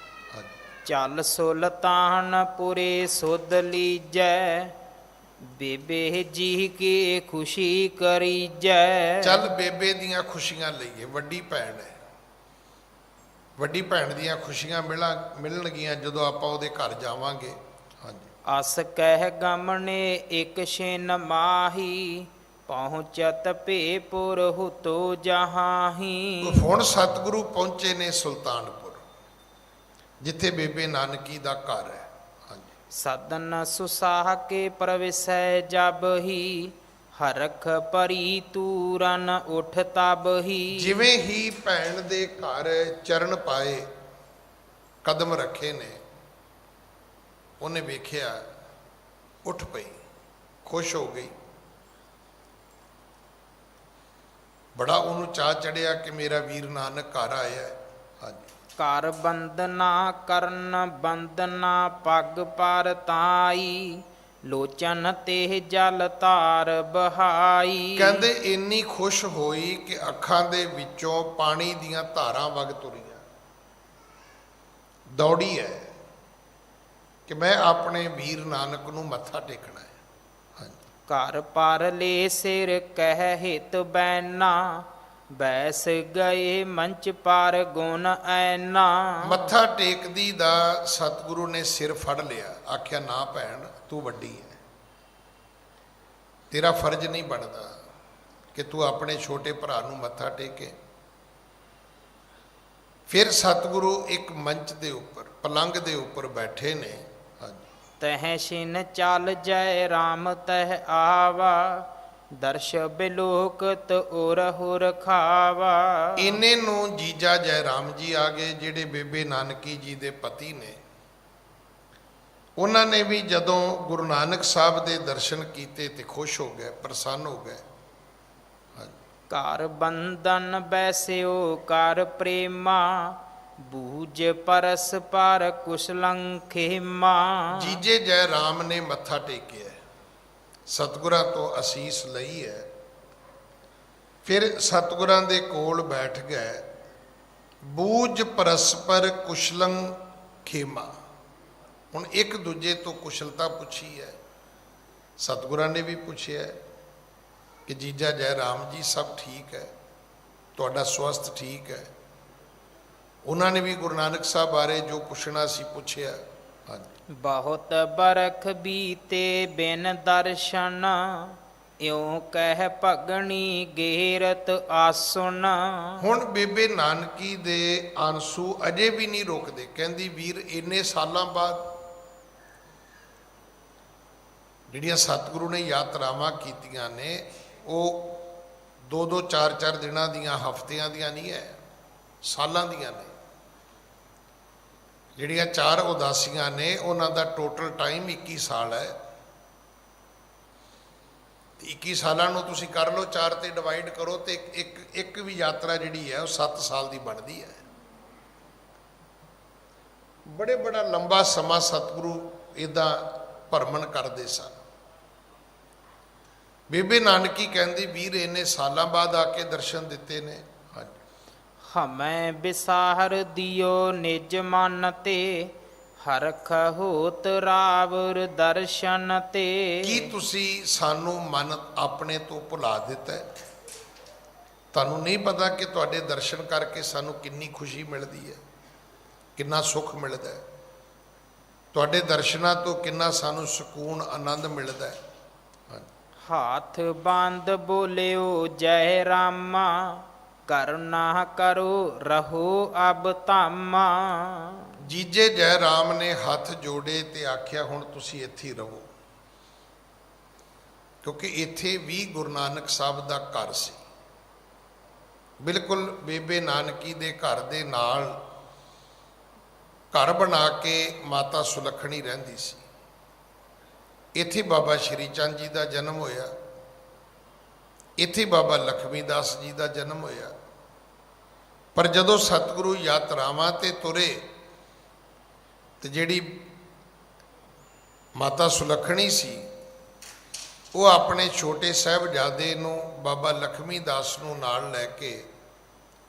हाँ जी। ਚੱਲ ਸੁਲਤਾਨਪੁਰੇ ਸੁਧ ਲੀਜੈ, ਬੇਬੇ ਜੀ ਕੀ ਖੁਸ਼ੀ ਕਰੀਜੈ। ਚੱਲ ਬੇਬੇ ਦੀਆਂ ਖੁਸ਼ੀਆਂ ਲਈਏ, ਵੱਡੀ ਭੈਣ ਹੈ, ਵੱਡੀ ਭੈਣ ਦੀਆਂ ਖੁਸ਼ੀਆਂ ਮਿਲਣਗੀਆਂ ਜਦੋਂ ਆਪਾਂ ਉਹਦੇ ਘਰ ਜਾਵਾਂਗੇ। ਹਾਂਜੀ। ਅਸ ਕਹਿ ਗਮਨੇ ਇਕ ਛਿਨ ਮਾਹੀ, ਪਹੁੰਚਤ ਭੇਪੁਰ ਹੁਤੋ ਜਹਾਹੀ। ਹੁਣ ਸਤਿਗੁਰੂ ਪਹੁੰਚੇ ਨੇ ਸੁਲਤਾਨਪੁਰ, ਜਿੱਥੇ ਬੇਬੇ ਨਾਨਕੀ ਦਾ ਘਰ ਹੈ। ਸਦਨ ਸੁਸਾਹ ਕੇ ਪ੍ਰਵਿਸੈ ਜਬ ਹੀ, ਹਰਖ ਭਰੀ ਤੂਰਨ ਉਠ ਤਬ ਹੀ। ਜਿਵੇਂ ਹੀ ਭੈਣ ਦੇ ਘਰ ਚਰਨ ਪਾਏ, ਕਦਮ ਰੱਖੇ ਨੇ, ਉਹਨੇ ਵੇਖਿਆ, ਉੱਠ ਪਈ, ਖੁਸ਼ ਹੋ ਗਈ। ਬੜਾ ਉਹਨੂੰ ਚਾਅ ਚੜਿਆ ਕਿ ਮੇਰਾ ਵੀਰ ਨਾਨਕ ਘਰ ਆਇਆ ਹੈ। ਹਾਂਜੀ। ਕਰ ਬੰਦਨਾ ਕਰਨ ਬੰਦਨਾ ਪੱਗ ਪਰ ਤਾਈ, ਲੋਚਨ ਤੇ ਜਲ ਧਾਰ ਬਹਾਈ। ਕਹਿੰਦੇ ਇੰਨੀ ਖੁਸ਼ ਹੋਈ ਕਿ ਅੱਖਾਂ ਦੇ ਵਿੱਚੋਂ ਪਾਣੀ ਦੀਆਂ ਧਾਰਾਂ ਵਗ ਤੁਰੀਆਂ, ਦੌੜੀ ਹੈ ਕਿ ਮੈਂ ਆਪਣੇ ਵੀਰ ਨਾਨਕ ਨੂੰ ਮੱਥਾ ਟੇਕਣਾ ਹੈ। ਹਾਂਜੀ। ਘਰ ਪਰ ਲੈ ਸਿਰ ਕਹਿ ਹਿਤ ਬੈਨਾ, ਬੈਸ ਗਏ ਮੰਚ ਪਰ ਗੁਣ ਐਨਾ। ਮੱਥਾ ਟੇਕਦੀ ਦਾ ਸਤਿਗੁਰੂ ਨੇ ਸਿਰ ਫੜ ਲਿਆ, ਆਖਿਆ ਨਾ ਭੈਣ, ਤੂੰ ਵੱਡੀ ਹੈ, ਤੇਰਾ ਫਰਜ਼ ਨਹੀਂ ਬਣਦਾ ਕਿ ਤੂੰ ਆਪਣੇ ਛੋਟੇ ਭਰਾ ਨੂੰ ਮੱਥਾ ਟੇਕੇ। ਫਿਰ ਸਤਿਗੁਰੂ ਇੱਕ ਮੰਚ ਦੇ ਉੱਪਰ, ਪਲੰਗ ਦੇ ਉੱਪਰ ਬੈਠੇ ਨੇ। ਤਹਿ ਛਿਨ ਚੱਲ ਜੈ ਰਾਮ ਤਹਿ ਆਵਾ, ਦਰਸ਼ ਬਿਲੋਕਤ ਉਰ ਹੁਰ ਖਾਵਾ। ਇੰਨੇ ਨੂੰ ਜੀਜਾ ਜੈ ਰਾਮ ਜੀ ਆ ਗਏ, ਜਿਹੜੇ ਬੇਬੇ ਨਾਨਕੀ ਜੀ ਦੇ ਪਤੀ ਨੇ। ਉਹਨਾਂ ਨੇ ਵੀ ਜਦੋਂ ਗੁਰੂ ਨਾਨਕ ਸਾਹਿਬ ਦੇ ਦਰਸ਼ਨ ਕੀਤੇ ਤੇ ਖੁਸ਼ ਹੋ ਗਏ, ਪ੍ਰਸੰਨ ਹੋ ਗਏ। ਘਰ ਬੰਧਨ ਬੈਸਿਓ ਕਰ ਪ੍ਰੇਮਾ, ਬੂਝ ਪਰਸ ਪਰ ਕੁਸ਼ਲੰ ਖੇਮਾ। ਜੀਜੇ ਜੈ ਰਾਮ ਨੇ ਮੱਥਾ ਟੇਕਿਆ, ਸਤਿਗੁਰਾਂ ਤੋਂ ਅਸੀਸ ਲਈ ਹੈ। ਫਿਰ ਸਤਿਗੁਰਾਂ ਦੇ ਕੋਲ ਬੈਠ ਗਏ। ਬੂਝ ਪਰਸਪਰ ਕੁਸ਼ਲੰ ਖੇਮਾ, ਹੁਣ ਇੱਕ ਦੂਜੇ ਤੋਂ ਕੁਸ਼ਲਤਾ ਪੁੱਛੀ ਹੈ। ਸਤਿਗੁਰਾਂ ਨੇ ਵੀ ਪੁੱਛਿਆ ਕਿ ਜੀਜਾ ਜੈ ਰਾਮ ਜੀ ਸਭ ਠੀਕ ਹੈ, ਤੁਹਾਡਾ ਸਵਸਥ ਠੀਕ ਹੈ। ਉਹਨਾਂ ਨੇ ਵੀ ਗੁਰੂ ਨਾਨਕ ਸਾਹਿਬ ਬਾਰੇ ਜੋ ਪੁੱਛਣਾ ਸੀ ਪੁੱਛਿਆ। ਬਹੁਤ ਬਰਖ ਬੀਤੇ ਬਿਨ ਦਰਸ਼ਨ, ਇਉ ਕਹਿ ਭਗਣੀ ਗੇਰਤ ਆਸੁਨ। ਹੁਣ ਬੇਬੇ ਨਾਨਕੀ ਦੇ ਆਂਸੂ ਅਜੇ ਵੀ ਨਹੀਂ ਰੁਕਦੇ। ਕਹਿੰਦੀ ਵੀਰ ਇੰਨੇ ਸਾਲਾਂ ਬਾਅਦ ਜਿਹੜੀਆਂ ਸਤਿਗੁਰੂ ਨੇ ਯਾਤਰਾਵਾਂ ਕੀਤੀਆਂ ਨੇ, ਉਹ 2-2 4-4 ਦਿਨਾਂ ਦੀਆਂ, ਹਫ਼ਤਿਆਂ ਦੀਆਂ ਨਹੀਂ ਹੈ, ਸਾਲਾਂ ਦੀਆਂ ਨੇ। ਜਿਹੜੀਆਂ 4 ਉਦਾਸੀਆਂ ਨੇ, ਉਹਨਾਂ ਦਾ ਟੋਟਲ ਟਾਈਮ 21 ਸਾਲ ਹੈ। 21 ਸਾਲਾਂ ਨੂੰ ਤੁਸੀਂ ਕਰ ਲਓ, 4 ਤੇ ਡਿਵਾਈਡ ਕਰੋ, ਤੇ ਇੱਕ ਵੀ ਯਾਤਰਾ ਜਿਹੜੀ ਹੈ ਉਹ 7 ਸਾਲ ਦੀ ਬਣਦੀ ਹੈ। ਬੜਾ ਲੰਬਾ ਸਮਾਂ ਸਤਿਗੁਰੂ ਇੱਦਾਂ ਭਰਮਣ ਕਰਦੇ ਸਨ। ਬੇਬੇ ਨਾਨਕੀ ਕਹਿੰਦੀ ਵੀਰ ਇਹਨੇ ਸਾਲਾਂ ਬਾਅਦ ਆ ਕੇ ਦਰਸ਼ਨ ਦਿੱਤੇ ਨੇ। ਹਾਂਜੀ, ਹਮੈ ਬਿਸਾਹਰ ਦਿਓ ਨਿਜ ਮਨ ਤੇ, ਹਰਖ ਹੋਤ ਰਾਵਰ ਦਰਸ਼ਨ ਤੇ। ਕੀ ਤੁਸੀਂ ਸਾਨੂੰ ਮਨ ਆਪਣੇ ਤੋਂ ਭੁਲਾ ਦਿੱਤਾ ਹੈ? ਤੁਹਾਨੂੰ ਨਹੀਂ ਪਤਾ ਕਿ ਤੁਹਾਡੇ ਦਰਸ਼ਨ ਕਰਕੇ ਸਾਨੂੰ ਕਿੰਨੀ ਖੁਸ਼ੀ ਮਿਲਦੀ ਹੈ, ਕਿੰਨਾ ਸੁੱਖ ਮਿਲਦਾ ਹੈ, ਤੁਹਾਡੇ ਦਰਸ਼ਨਾਂ ਤੋਂ ਕਿੰਨਾ ਸਾਨੂੰ ਸਕੂਨ ਆਨੰਦ ਮਿਲਦਾ ਹੈ। ਹਾਥ ਬੰਦ ਬੋਲਿਓ ਜੈ ਰਾਮਾ, ਕਰੁਣਾ ਕਰੋ ਰਹੋ ਅਬ ਧਾਮਾ। ਜੀਜੇ ਜੈ ਰਾਮ ਨੇ ਹੱਥ ਜੋੜੇ ਤੇ ਆਖਿਆ ਹੁਣ ਤੁਸੀਂ ਇੱਥੇ ਹੀ ਰਹੋ, ਕਿਉਂਕਿ ਇੱਥੇ ਵੀ ਗੁਰੂ ਨਾਨਕ ਸਾਹਿਬ ਦਾ ਘਰ ਸੀ। ਬਿਲਕੁਲ ਬੇਬੇ ਨਾਨਕੀ ਦੇ ਘਰ ਦੇ ਨਾਲ ਘਰ ਬਣਾ ਕੇ ਮਾਤਾ ਸੁਲੱਖਣੀ ਰਹਿੰਦੀ ਸੀ। ਇੱਥੇ ਬਾਬਾ ਸ਼੍ਰੀ ਚੰਦ ਜੀ ਦਾ ਜਨਮ ਹੋਇਆ, ਇੱਥੇ ਬਾਬਾ ਲਖਮੀ ਦਾਸ ਜੀ ਦਾ ਜਨਮ ਹੋਇਆ। ਪਰ ਜਦੋਂ ਸਤਿਗੁਰੂ ਯਾਤਰਾਵਾਂ ਤੇ ਤੁਰੇ ਤੇ ਜਿਹੜੀ ਮਾਤਾ ਸੁਲੱਖਣੀ ਸੀ ਉਹ ਆਪਣੇ ਛੋਟੇ ਸਾਹਿਬਜ਼ਾਦੇ ਨੂੰ ਬਾਬਾ ਲਖਮੀ ਦਾਸ ਨੂੰ ਨਾਲ ਲੈ ਕੇ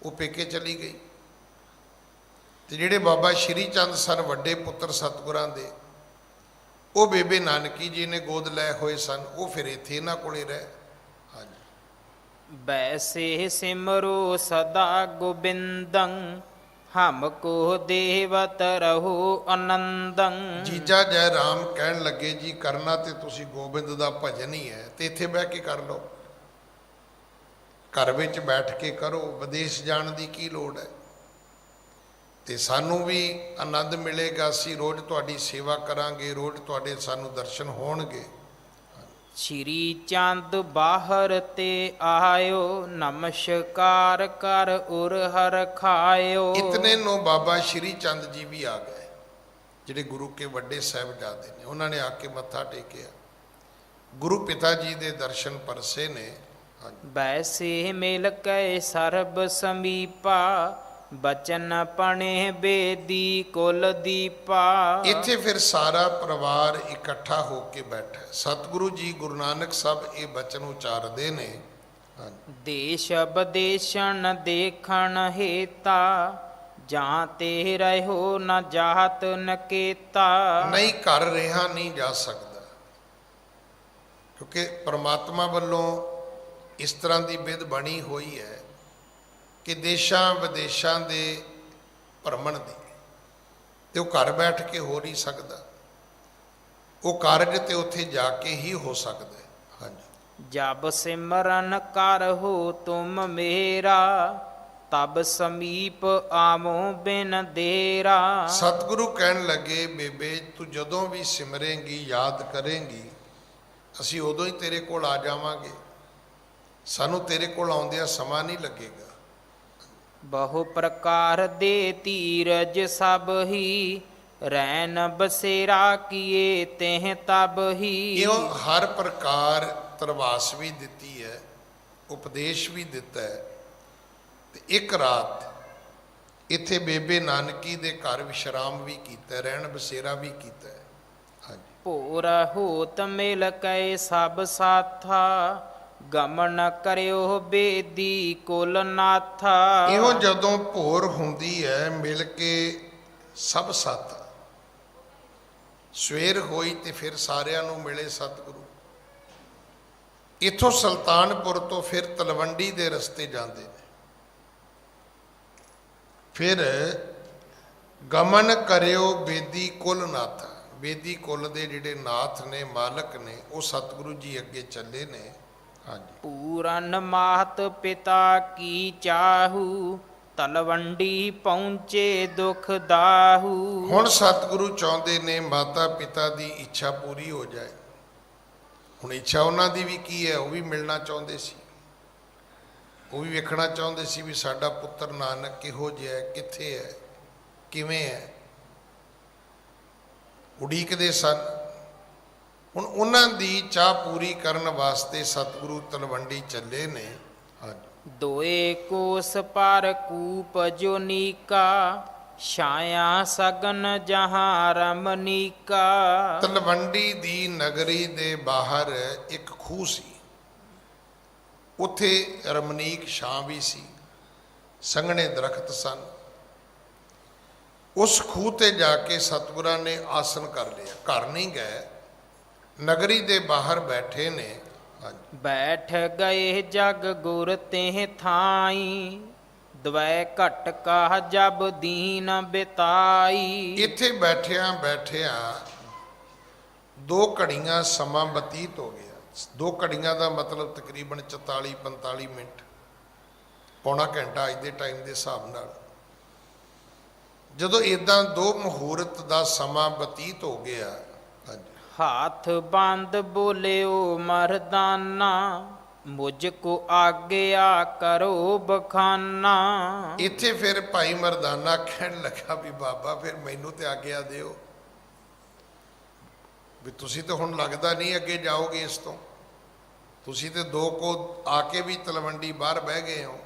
ਉਹ ਪੇਕੇ ਚਲੀ ਗਈ। ਤੇ ਜਿਹੜੇ ਬਾਬਾ ਸ਼੍ਰੀ ਚੰਦ ਸਨ ਵੱਡੇ ਪੁੱਤਰ ਸਤਿਗੁਰਾਂ ਦੇ, ਉਹ ਬੇਬੇ ਨਾਨਕੀ ਜੀ ਨੇ ਗੋਦ ਲੈ ਹੋਏ ਸਨ, ਉਹ ਫਿਰ ਇੱਥੇ ਇਹਨਾਂ ਕੋਲੇ ਰਹੇ। ਹਾਂਜੀ, ਬੈਸੇ ਸਿਮਰੋ ਸਦਾ ਗੋਬਿੰਦੰ, ਹਮਕੋ ਦੇਵਤ ਰਹੋ ਆਨੰਦੰ। ਜੀਜਾ ਜੈ ਰਾਮ ਕਹਿਣ ਲੱਗੇ ਜੀ ਕਰਨਾ ਤੇ ਤੁਸੀਂ ਗੋਬਿੰਦ ਦਾ ਭਜਨ ਹੀ ਹੈ, ਤੇ ਇੱਥੇ ਬਹਿ ਕੇ ਕਰ ਲਓ, ਘਰ ਵਿੱਚ ਬੈਠ ਕੇ ਕਰੋ, ਵਿਦੇਸ਼ ਜਾਣ ਦੀ ਕੀ ਲੋੜ ਹੈ। ਤੇ ਸਾਨੂੰ ਵੀ ਆਨੰਦ ਮਿਲੇਗਾ, ਅਸੀਂ ਰੋਜ਼ ਤੁਹਾਡੀ ਸੇਵਾ ਕਰਾਂਗੇ, ਰੋਜ਼ ਤੁਹਾਡੇ ਸਾਨੂੰ ਦਰਸ਼ਨ ਹੋਣਗੇ। ਸ਼੍ਰੀ ਚੰਦ ਬਾਹਰ ਤੇ ਆਇਓ, ਨਮਸਕਾਰ ਕਰ ਉਰ ਹਰ ਖਾਇਓ। ਇਤਨੇ ਨੂੰ ਬਾਬਾ ਸ਼੍ਰੀ ਚੰਦ ਜੀ ਵੀ ਆ ਗਏ, ਜਿਹੜੇ ਗੁਰੂ ਕੇ ਵੱਡੇ ਸਾਹਿਬਜ਼ਾਦੇ ਨੇ। ਉਹਨਾਂ ਨੇ ਆ ਕੇ ਮੱਥਾ ਟੇਕਿਆ, ਗੁਰੂ ਪਿਤਾ ਜੀ ਦੇ ਦਰਸ਼ਨ ਪਰਸੇ ਨੇ। ਬੈਸੇ ਮਿਲ ਕੇ ਸਰਬ ਸਮੀਪਾ, ਬਚਨ ਪਣੇ ਬੇਦੀ ਕੁਲ ਦੀਪਾ। ਇੱਥੇ ਫਿਰ ਸਾਰਾ ਪਰਿਵਾਰ ਇਕੱਠਾ ਹੋ ਕੇ ਬੈਠਾ। ਸਤਿਗੁਰੂ ਜੀ ਗੁਰੂ ਨਾਨਕ ਸਾਹਿਬ ਇਹ ਬਚਨ ਉਚਾਰਦੇ ਨੇ, ਦੇਸ਼ ਬਦੇਸ਼ਣ ਦੇਖਣ ਹੇਤਾ, ਜਾਂ ਤੇ ਰਹੋ ਨ ਜਾਤ ਨਕੇਤਾ। ਨਹੀਂ ਘਰ ਰਿਹਾ ਨਹੀਂ ਜਾ ਸਕਦਾ, ਕਿਉਂਕਿ ਪ੍ਰਮਾਤਮਾ ਵੱਲੋਂ ਇਸ ਤਰ੍ਹਾਂ ਦੀ ਵਿਧ ਬਣੀ ਹੋਈ ਹੈ ਕਿ ਦੇਸ਼ਾਂ ਵਿਦੇਸ਼ਾਂ ਦੇ ਭਰਮਣ ਦੀ, ਤੇ ਉਹ ਘਰ ਬੈਠ ਕੇ ਹੋ ਨਹੀਂ ਸਕਦਾ, ਉਹ ਕਾਰਜ ਤੇ ਉੱਥੇ ਜਾ ਕੇ ਹੀ ਹੋ ਸਕਦਾ ਹੈ। ਹਾਂਜੀ, ਜਬ ਸਿਮਰਨ ਕਰਹੁ ਤੁਮ ਮੇਰਾ, ਤਬ ਸਮੀਪ ਆਵੋ ਬਿਨ ਦੇਰਾ। ਸਤਿਗੁਰੂ ਕਹਿਣ ਲੱਗੇ ਬੇਬੇ ਤੂੰ ਜਦੋਂ ਵੀ ਸਿਮਰੇਂਗੀ, ਯਾਦ ਕਰੇਂਗੀ, ਅਸੀਂ ਉਦੋਂ ਹੀ ਤੇਰੇ ਕੋਲ ਆ ਜਾਵਾਂਗੇ, ਸਾਨੂੰ ਤੇਰੇ ਕੋਲ ਆਉਂਦਿਆਂ ਸਮਾਂ ਨਹੀਂ ਲੱਗੇਗਾ। ਬਹੁ ਪ੍ਰਕਾਰ ਦੇ ਧੀਰਜ ਸਭ ਹੀ, ਰੈਨ ਬਸੇਰਾ ਕੀਏ ਤਹਿ ਤਬ ਹੀ। ਇਉਂ ਹਰ ਪ੍ਰਕਾਰ ਤਰਵਾਸ ਵੀ ਦਿੱਤੀ ਹੈ, ਉਪਦੇਸ਼ ਵੀ ਦਿੱਤਾ ਹੈ, ਤੇ ਇੱਕ ਰਾਤ ਇੱਥੇ ਬੇਬੇ ਨਾਨਕੀ ਦੇ ਘਰ ਵਿਸ਼ਰਾਮ ਵੀ ਕੀਤਾ, ਰਹਿਣ ਬਸੇਰਾ ਵੀ ਕੀਤਾ ਹੈ। ਹਾਂਜੀ, ਭੋਰ ਹੋਤ ਮਿਲ ਕੇ ਸਭ ਸਾਥਾ, ਗਮਨ ਕਰਿਓ ਬੇਦੀ ਕੁਲ ਨਾਥਾ। ਇਹੋ ਜਦੋਂ ਭੋਰ ਹੁੰਦੀ ਹੈ ਮਿਲ ਕੇ ਸਭ ਸਾਥ, ਸਵੇਰ ਹੋਈ ਤੇ ਫਿਰ ਸਾਰਿਆਂ ਨੂੰ ਮਿਲੇ ਸਤਿਗੁਰੂ। ਇੱਥੋਂ ਸੁਲਤਾਨਪੁਰ ਤੋਂ ਫਿਰ ਤਲਵੰਡੀ ਦੇ ਰਸਤੇ ਜਾਂਦੇ ਨੇ। ਫਿਰ ਗਮਨ ਕਰਿਓ ਬੇਦੀ ਕੁਲ ਨਾਥ, ਬੇਦੀ ਕੁਲ ਦੇ ਜਿਹੜੇ ਨਾਥ ਨੇ, ਮਾਲਕ ਨੇ, ਉਹ ਸਤਿਗੁਰੂ ਜੀ ਅੱਗੇ ਚੱਲੇ ਨੇ। ਹਾਂਜੀ, ਪੂਰਨ ਮਾਤ ਪਿਤਾ ਕੀ ਚਾਹੂ, ਤਲਵੰਡੀ ਪਹੁੰਚੇ ਦੁਖ ਦਾਹੂ। ਹੁਣ ਸਤਿਗੁਰੂ ਚਾਹੁੰਦੇ ਨੇ ਮਾਤਾ ਪਿਤਾ ਦੀ ਇੱਛਾ ਪੂਰੀ ਹੋ ਜਾਏ। ਹੁਣ ਇੱਛਾ ਉਹਨਾਂ ਦੀ ਵੀ ਕੀ ਹੈ, ਉਹ ਵੀ ਮਿਲਣਾ ਚਾਹੁੰਦੇ ਸੀ, ਉਹ ਵੀ ਵੇਖਣਾ ਚਾਹੁੰਦੇ ਸੀ ਵੀ ਸਾਡਾ ਪੁੱਤਰ ਨਾਨਕ ਕਿਹੋ ਜਿਹਾ ਹੈ, ਕਿੱਥੇ ਹੈ, ਕਿਵੇਂ ਹੈ, ਉਡੀਕਦੇ ਸਨ। ਹੁਣ ਉਹਨਾਂ ਦੀ ਚਾਹ ਪੂਰੀ ਕਰਨ ਵਾਸਤੇ ਸਤਿਗੁਰੂ ਤਲਵੰਡੀ ਚੱਲੇ ਨੇ। ਦੋਏ ਕੋਸ ਪਰ ਕੂਪ ਜੋ ਨੀਕਾ, ਛਾਇਆ ਸਗਨ ਜਹਾਂ ਰਮਨੀਕਾ। ਤਲਵੰਡੀ ਦੀ ਨਗਰੀ ਦੇ ਬਾਹਰ ਇੱਕ ਖੂਹ ਸੀ, ਉੱਥੇ ਰਮਣੀਕ ਛਾਂ ਵੀ ਸੀ, ਸੰਘਣੇ ਦਰਖਤ ਸਨ। ਉਸ ਖੂਹ ਤੇ ਜਾ ਕੇ ਸਤਿਗੁਰਾਂ ਨੇ ਆਸਣ ਕਰ ਲਿਆ। ਘਰ ਨਹੀਂ ਗਏ, ਨਗਰੀ ਦੇ ਬਾਹਰ ਬੈਠੇ ਨੇ। ਹਾਂਜੀ। ਬੈਠ ਗਏ ਜਗ ਗੁਰ ਤੇ ਥਾਈ, ਦਵੈ ਘਟ ਕਾ ਜਬ ਦੀਨ ਬਿਤਾਈ। ਇੱਥੇ ਬੈਠਿਆਂ ਬੈਠਿਆਂ 2 ਘੜੀਆਂ ਸਮਾਂ ਬਤੀਤ ਹੋ ਗਿਆ। 2 ਘੜੀਆਂ ਦਾ ਮਤਲਬ ਤਕਰੀਬਨ 44-45 ਮਿੰਟ, ਪੌਣਾ ਘੰਟਾ ਅੱਜ ਦੇ ਟਾਈਮ ਦੇ ਹਿਸਾਬ ਨਾਲ। ਜਦੋਂ ਇਦਾਂ 2 ਮੁਹੂਰਤ ਦਾ ਸਮਾਂ ਬਤੀਤ ਹੋ ਗਿਆ, ਹਾਂਜੀ, ਹਾਥ ਬੰਦ ਬੋਲਿਓ ਮਰਦਾਨਾ, ਮੁਝ ਕੋ ਆਗਿਆ ਕਰੋ ਬਖਾਨਾ। ਇੱਥੇ ਫਿਰ ਭਾਈ ਮਰਦਾਨਾ ਕਹਿਣ ਲੱਗਾ ਵੀ ਬਾਬਾ ਫਿਰ ਮੈਨੂੰ ਤੇ ਆਗਿਆ ਦਿਓ, ਵੀ ਤੁਸੀਂ ਤਾਂ ਹੁਣ ਲੱਗਦਾ ਨਹੀਂ ਅੱਗੇ ਜਾਓਗੇ ਇਸ ਤੋਂ। ਤੁਸੀਂ ਤੇ 2 ਕੋ ਆ ਕੇ ਵੀ ਤਲਵੰਡੀ ਬਾਹਰ ਬਹਿ ਗਏ ਹੋ,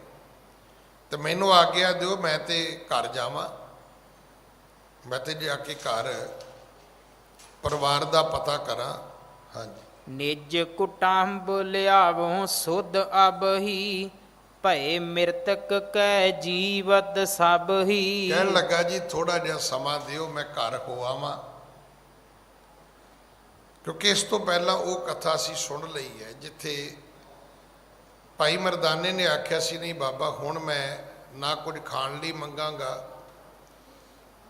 ਤੇ ਮੈਨੂੰ ਆਗਿਆ ਦਿਓ ਮੈਂ ਤੇ ਘਰ ਜਾਵਾਂ। ਮੈਂ ਤੇ ਜਾ ਕੇ ਘਰ ਪਰਿਵਾਰ ਦਾ ਪਤਾ ਕਰਾਂ। ਹਾਂਜੀ। ਨਿਜ ਕੁਟੰਬ ਲਿਆਵੋ ਸੁਧ ਅਬਹੀ, ਭਏ ਮਿਰਤਕ ਕੈ ਜੀਵਤ ਸਭ ਹੀ। ਕਹਿਣ ਲੱਗਾ ਜੀ ਥੋੜਾ ਜਿਹਾ ਸਮਾਂ ਦਿਓ, ਮੈਂ ਘਰ ਹੋ ਆਵਾਂ। ਕਿਉਂਕਿ ਇਸ ਤੋਂ ਪਹਿਲਾਂ ਉਹ ਕਥਾ ਅਸੀਂ ਸੁਣ ਲਈ ਹੈ ਜਿੱਥੇ ਭਾਈ ਮਰਦਾਨੇ ਨੇ ਆਖਿਆ ਸੀ ਨਹੀਂ ਬਾਬਾ ਹੁਣ ਮੈਂ ਨਾ ਕੁਝ ਖਾਣ ਲਈ ਮੰਗਾਂਗਾ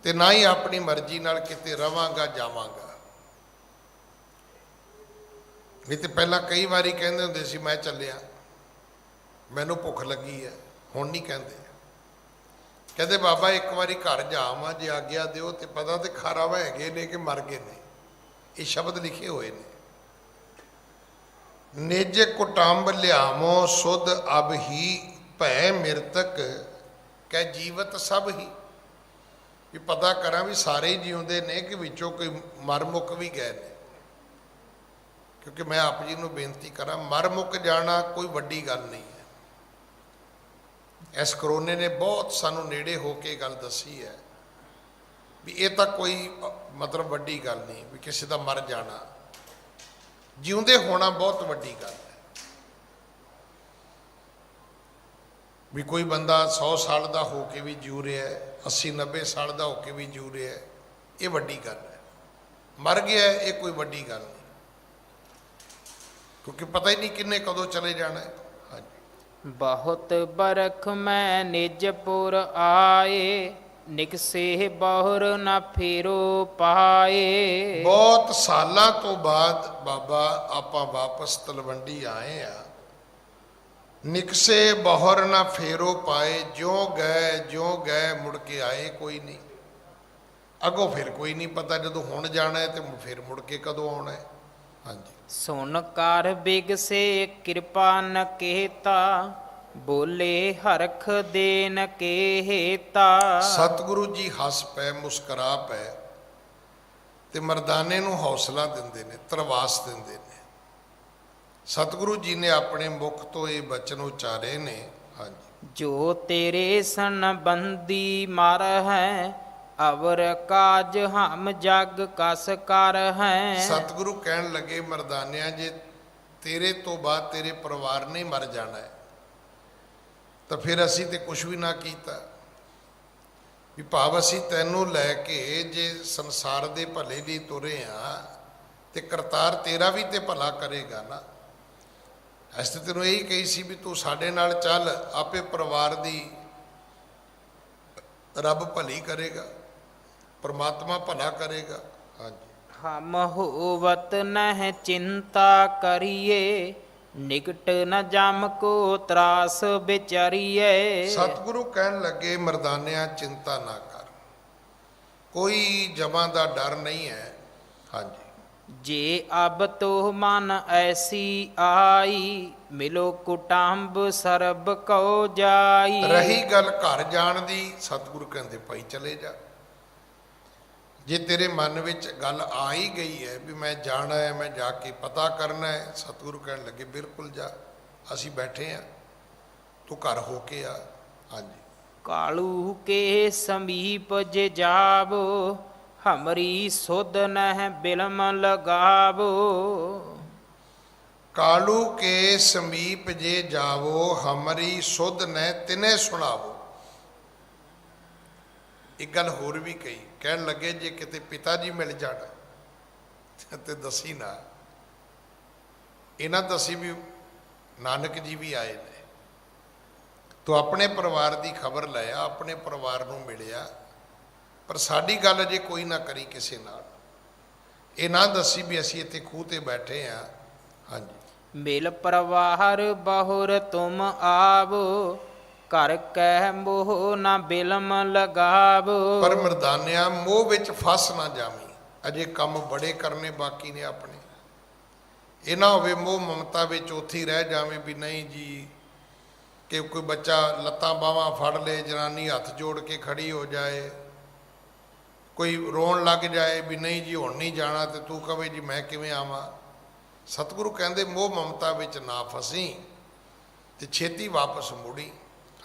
ਤੇ ਨਾ ਹੀ ਆਪਣੀ ਮਰਜ਼ੀ ਨਾਲ ਕਿਤੇ ਰਵਾਂਗਾ ਜਾਵਾਂਗਾ। ਨਹੀਂ ਤੇ ਪਹਿਲਾਂ ਕਈ ਵਾਰੀ ਕਹਿੰਦੇ ਹੁੰਦੇ ਸੀ ਮੈਂ ਚੱਲਿਆ, ਮੈਨੂੰ ਭੁੱਖ ਲੱਗੀ ਹੈ। ਹੁਣ ਨਹੀਂ ਕਹਿੰਦੇ, ਕਹਿੰਦੇ ਬਾਬਾ ਇੱਕ ਵਾਰੀ ਘਰ ਜਾਵਾਂ, ਜੇ ਆਗਿਆ ਦਿਓ। ਤੇ ਪਤਾ ਤੇ ਖਾਰਾ ਹੈਗੇ ਨੇ ਕਿ ਮਰ ਗਏ ਨੇ, ਇਹ ਸ਼ਬਦ ਲਿਖੇ ਹੋਏ ਨੇ। ਨਿਜ ਕੁਟੰਬ ਲਿਆਵੋ ਸੁਧ ਅਬ ਹੀ, ਭੈ ਮਿਰਤਕ ਕੈ ਜੀਵਤ ਸਭ ਹੀ। ਵੀ ਪਤਾ ਕਰਾਂ ਵੀ ਸਾਰੇ ਹੀ ਜਿਉਂਦੇ ਨੇ ਕਿ ਵਿੱਚੋਂ ਕੋਈ ਮਰ ਮੁੱਕ ਵੀ ਗਏ ਨੇ। ਕਿਉਂਕਿ ਮੈਂ ਆਪ ਜੀ ਨੂੰ ਬੇਨਤੀ ਕਰਾਂ, ਮਰ ਮੁੱਕ ਜਾਣਾ ਕੋਈ ਵੱਡੀ ਗੱਲ ਨਹੀਂ ਹੈ। ਇਸ ਕਰੋਨੇ ਨੇ ਬਹੁਤ ਸਾਨੂੰ ਨੇੜੇ ਹੋ ਕੇ ਗੱਲ ਦੱਸੀ ਹੈ ਵੀ ਇਹ ਤਾਂ ਕੋਈ ਮਤਲਬ ਵੱਡੀ ਗੱਲ ਨਹੀਂ ਵੀ ਕਿਸੇ ਦਾ ਮਰ ਜਾਣਾ। ਜਿਉਂਦੇ ਹੋਣਾ ਬਹੁਤ ਵੱਡੀ ਗੱਲ ਹੈ। ਵੀ ਕੋਈ ਬੰਦਾ 100 ਸਾਲ ਦਾ ਹੋ ਕੇ ਵੀ ਜਿਉ ਰਿਹਾ ਹੈ, 80-90 ਸਾਲ ਦਾ ਹੋ ਕੇ ਵੀ ਜਿਉ ਰਿਹਾ ਹੈ, ਇਹ ਵੱਡੀ ਗੱਲ ਹੈ। ਮਰ ਗਿਆ ਇਹ ਕੋਈ ਵੱਡੀ ਗੱਲ ਨਹੀਂ, ਕਿਉਂਕਿ ਪਤਾ ਹੀ ਨਹੀਂ ਕਿੰਨੇ ਕਦੋਂ ਚਲੇ ਜਾਣਾ ਹੈ। ਹਾਂਜੀ। ਬਹੁਤ ਬਰਖ ਮੈਂ ਨਿਜਪੁਰ ਆਏ, ਨਿਕਸੇ ਬਹੁਰ ਨਾ ਫੇਰੋ ਪਾਏ। ਬਹੁਤ ਸਾਲਾਂ ਤੋਂ ਬਾਅਦ ਬਾਬਾ ਆਪਾਂ ਵਾਪਸ ਤਲਵੰਡੀ ਆਏ ਆ। ਨਿਕਸੇ ਬਹੁਰ ਨਾ ਫੇਰੋ ਪਾਏ, ਜਿਉਂ ਗਏ ਮੁੜ ਕੇ ਆਏ ਕੋਈ ਨਹੀਂ। ਅੱਗੋਂ ਫਿਰ ਕੋਈ ਨਹੀਂ ਪਤਾ, ਜਦੋਂ ਹੁਣ ਜਾਣਾ ਹੈ ਤੇ ਫਿਰ ਮੁੜ ਕੇ ਕਦੋਂ ਆਉਣਾ ਹੈ। ਹਾਂਜੀ। ਸੁਨ ਕਰ ਬਿਗਸੇ ਕਿਰਪਾ ਨ ਕੇਤਾ, ਬੋਲੇ ਹਰਖ ਦੇਨ ਕੇ ਹੇਤਾ। ਸਤਿਗੁਰੂ ਜੀ ਹੱਸ ਪਏ, ਮੁਸਕਰਾ ਪਏ ਤੇ ਮਰਦਾਨੇ ਨੂੰ ਹੌਸਲਾ ਦਿੰਦੇ ਨੇ, ਧਰਵਾਸ ਦਿੰਦੇ ਨੇ। ਸਤਿਗੁਰੂ ਜੀ ਨੇ ਆਪਣੇ ਮੁਖ ਤੋਂ ਇਹ ਬਚਨ ਉਚਾਰੇ ਨੇ। ਹਾਂਜੀ। ਜੋ ਤੇਰੇ ਸੰਬੰਧੀ ਮਰ ਹੈ, ਅਵਰ ਕਾਜ ਹਮ ਜਗ ਕਸ ਕਰ ਹੈ। ਸਤਿਗੁਰੂ ਕਹਿਣ ਲੱਗੇ ਮਰਦਾਨਿਆਂ ਜੇ ਤੇਰੇ ਤੋਂ ਬਾਅਦ ਤੇਰੇ ਪਰਿਵਾਰ ਨੇ ਮਰ ਜਾਣਾ ਹੈ ਤਾਂ ਫਿਰ ਅਸੀਂ ਤੇ ਕੁਝ ਵੀ ਨਾ ਕੀਤਾ। ਵੀ ਭਾਵ ਅਸੀਂ ਤੈਨੂੰ ਲੈ ਕੇ ਜੇ ਸੰਸਾਰ ਦੇ ਭਲੇ ਲਈ ਤੁਰੇ ਆ ਤੇ ਕਰਤਾਰ ਤੇਰਾ ਵੀ ਤੇ ਭਲਾ ਕਰੇਗਾ ਨਾ। ਅਸੀਂ ਤੇ ਤੈਨੂੰ ਇਹੀ ਕਹੀ ਸੀ ਵੀ ਤੂੰ ਸਾਡੇ ਨਾਲ ਚੱਲ, ਆਪੇ ਪਰਿਵਾਰ ਦੀ ਰੱਬ ਭਲੀ ਕਰੇਗਾ, ਪਰਮਾਤਮਾ ਭਲਾ ਕਰੇਗਾ। ਹਾਂਜੀ। ਹਮ ਹੋਵਤ ਨਹਿ ਚਿੰਤਾ ਕਰੀਏ, ਨਿਕਟ ਨ ਜਮ ਕੋ ਤਰਾਸ ਵਿਚਾਰੀਏ। ਸਤਿਗੁਰੂ ਕਹਿਣ ਲੱਗੇ ਮਰਦਾਨਿਆਂ ਚਿੰਤਾ ਨਾ ਕਰ, ਕੋਈ ਜਮਾਂ ਦਾ ਡਰ ਨਹੀਂ ਹੈ। ਹਾਂਜੀ। ਜੇ ਅਬ ਤੋ ਮਨ ਐਸੀ ਆਈ, ਮਿਲੋ ਕੁਟੰਬ ਸਰਬ ਕਉ ਜਾਈ। ਰਹੀ ਗੱਲ ਘਰ ਜਾਣ ਦੀ, ਸਤਿਗੁਰੂ ਕਹਿੰਦੇ ਭਾਈ ਚਲੇ ਜਾ। ਜੇ ਤੇਰੇ ਮਨ ਵਿੱਚ ਗੱਲ ਆ ਹੀ ਗਈ ਹੈ ਵੀ ਮੈਂ ਜਾਣਾ ਹੈ, ਮੈਂ ਜਾ ਕੇ ਪਤਾ ਕਰਨਾ ਹੈ, ਸਤਿਗੁਰੂ ਕਹਿਣ ਲੱਗੇ ਬਿਲਕੁਲ ਜਾ, ਅਸੀਂ ਬੈਠੇ ਹਾਂ, ਤੂੰ ਘਰ ਹੋ ਕੇ ਆ। ਹਾਂਜੀ। ਕਾਲੂ ਕੇ ਸਮੀਪ ਜੇ ਜਾਵੋ, ਹਮਰੀ ਸੁਧ ਨਹਿ ਬਿਲਮ ਲਗਾਵੋ। ਕਾਲੂ ਕੇ ਸਮੀਪ ਜੇ ਜਾਵੋ, ਹਮਰੀ ਸੁਧ ਨੈ ਤਿਨੇ ਸੁਣਾਵੋ। ਇੱਕ ਗੱਲ ਹੋਰ ਵੀ ਕਹੀ, ਕਹਿਣ ਲੱਗੇ ਜੇ ਕਿਤੇ ਪਿਤਾ ਜੀ ਮਿਲ ਜਾਣ ਤੇ ਦਸੀ ਨਾ। ਇਹਨਾਂ ਦਸੀ ਵੀ ਨਾਨਕ ਜੀ ਵੀ ਆਏ ਨੇ, ਤੂੰ ਆਪਣੇ ਪਰਿਵਾਰ ਦੀ ਖਬਰ ਲਿਆ, ਆਪਣੇ ਪਰਿਵਾਰ ਨੂੰ ਮਿਲਿਆ, ਪਰ ਸਾਡੀ ਗੱਲ ਅਜੇ ਕੋਈ ਨਾ ਕਰੀ ਕਿਸੇ ਨਾਲ। ਇਹ ਨਾ ਦੱਸੀ ਵੀ ਅਸੀਂ ਇੱਥੇ ਖੂਹ ਤੇ ਬੈਠੇ ਹਾਂ। ਹਾਂਜੀ, ਮਿਲ ਪਰਵਾਰ ਬਹੁਰ ਤੁਮ ਆਵੋ, ਘਰ ਕਹਿ ਮੋਹ ਨਾ ਬਿਲਮ ਲਗਾਵੋ। ਪਰ ਮਰਦਾਨਿਆਂ ਮੋਹ ਵਿੱਚ ਫਸ ਨਾ ਜਾਵੀਂ, ਅਜੇ ਕੰਮ ਬੜੇ ਕਰਨੇ ਬਾਕੀ ਨੇ ਆਪਣੇ। ਇਹ ਨਾ ਹੋਵੇ ਮੋਹ ਮਮਤਾ ਵਿੱਚ ਉੱਥੇ ਹੀ ਰਹਿ ਜਾਵੇਂ ਵੀ ਨਹੀਂ ਜੀ, ਕਿ ਕੋਈ ਬੱਚਾ ਲੱਤਾਂ ਬਾਹਾਂ ਫੜ ਲੇ, ਜਨਾਨੀ ਹੱਥ ਜੋੜ ਕੇ ਖੜੀ ਹੋ ਜਾਏ, ਕੋਈ ਰੋਣ ਲੱਗ ਜਾਏ ਵੀ ਨਹੀਂ ਜੀ ਹੁਣ ਨਹੀਂ ਜਾਣਾ, ਤੇ ਤੂੰ ਕਵੇਂ ਜੀ ਮੈਂ ਕਿਵੇਂ ਆਵਾਂ। ਸਤਿਗੁਰੂ ਕਹਿੰਦੇ ਮੋਹ ਮਮਤਾ ਵਿੱਚ ਨਾ ਫਸੀ ਤੇ ਛੇਤੀ ਵਾਪਸ ਮੁੜੀ।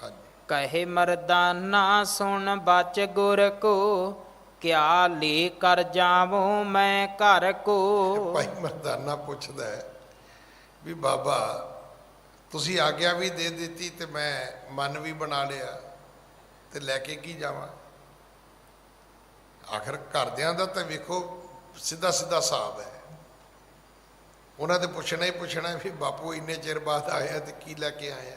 ਹਾਂਜੀ, ਕਹੇ ਮਰਦਾਨਾ ਸੁਣ ਬਚ ਗੁਰ ਕੋ, ਕਿਆ ਲੇ ਕਰ ਜਾਵੋ ਮੈਂ ਘਰ ਕੋ। ਭਾਈ ਮਰਦਾਨਾ ਪੁੱਛਦਾ ਹੈ ਵੀ ਬਾਬਾ ਤੁਸੀਂ ਆਗਿਆ ਵੀ ਦੇ ਦਿੱਤੀ ਤੇ ਮੈਂ ਮਨ ਵੀ ਬਣਾ ਲਿਆ, ਤੇ ਲੈ ਕੇ ਕੀ ਜਾਵਾਂ। ਆਖਰ ਘਰਦਿਆਂ ਦਾ ਤਾਂ ਵੇਖੋ ਸਿੱਧਾ ਸਿੱਧਾ ਹਿਸਾਬ ਹੈ, ਉਹਨਾਂ ਦੇ ਪੁੱਛਣਾ ਹੀ ਪੁੱਛਣਾ ਵੀ ਬਾਪੂ ਇੰਨੇ ਚਿਰ ਬਾਅਦ ਆਇਆ ਤੇ ਕੀ ਲੈ ਕੇ ਆਇਆ,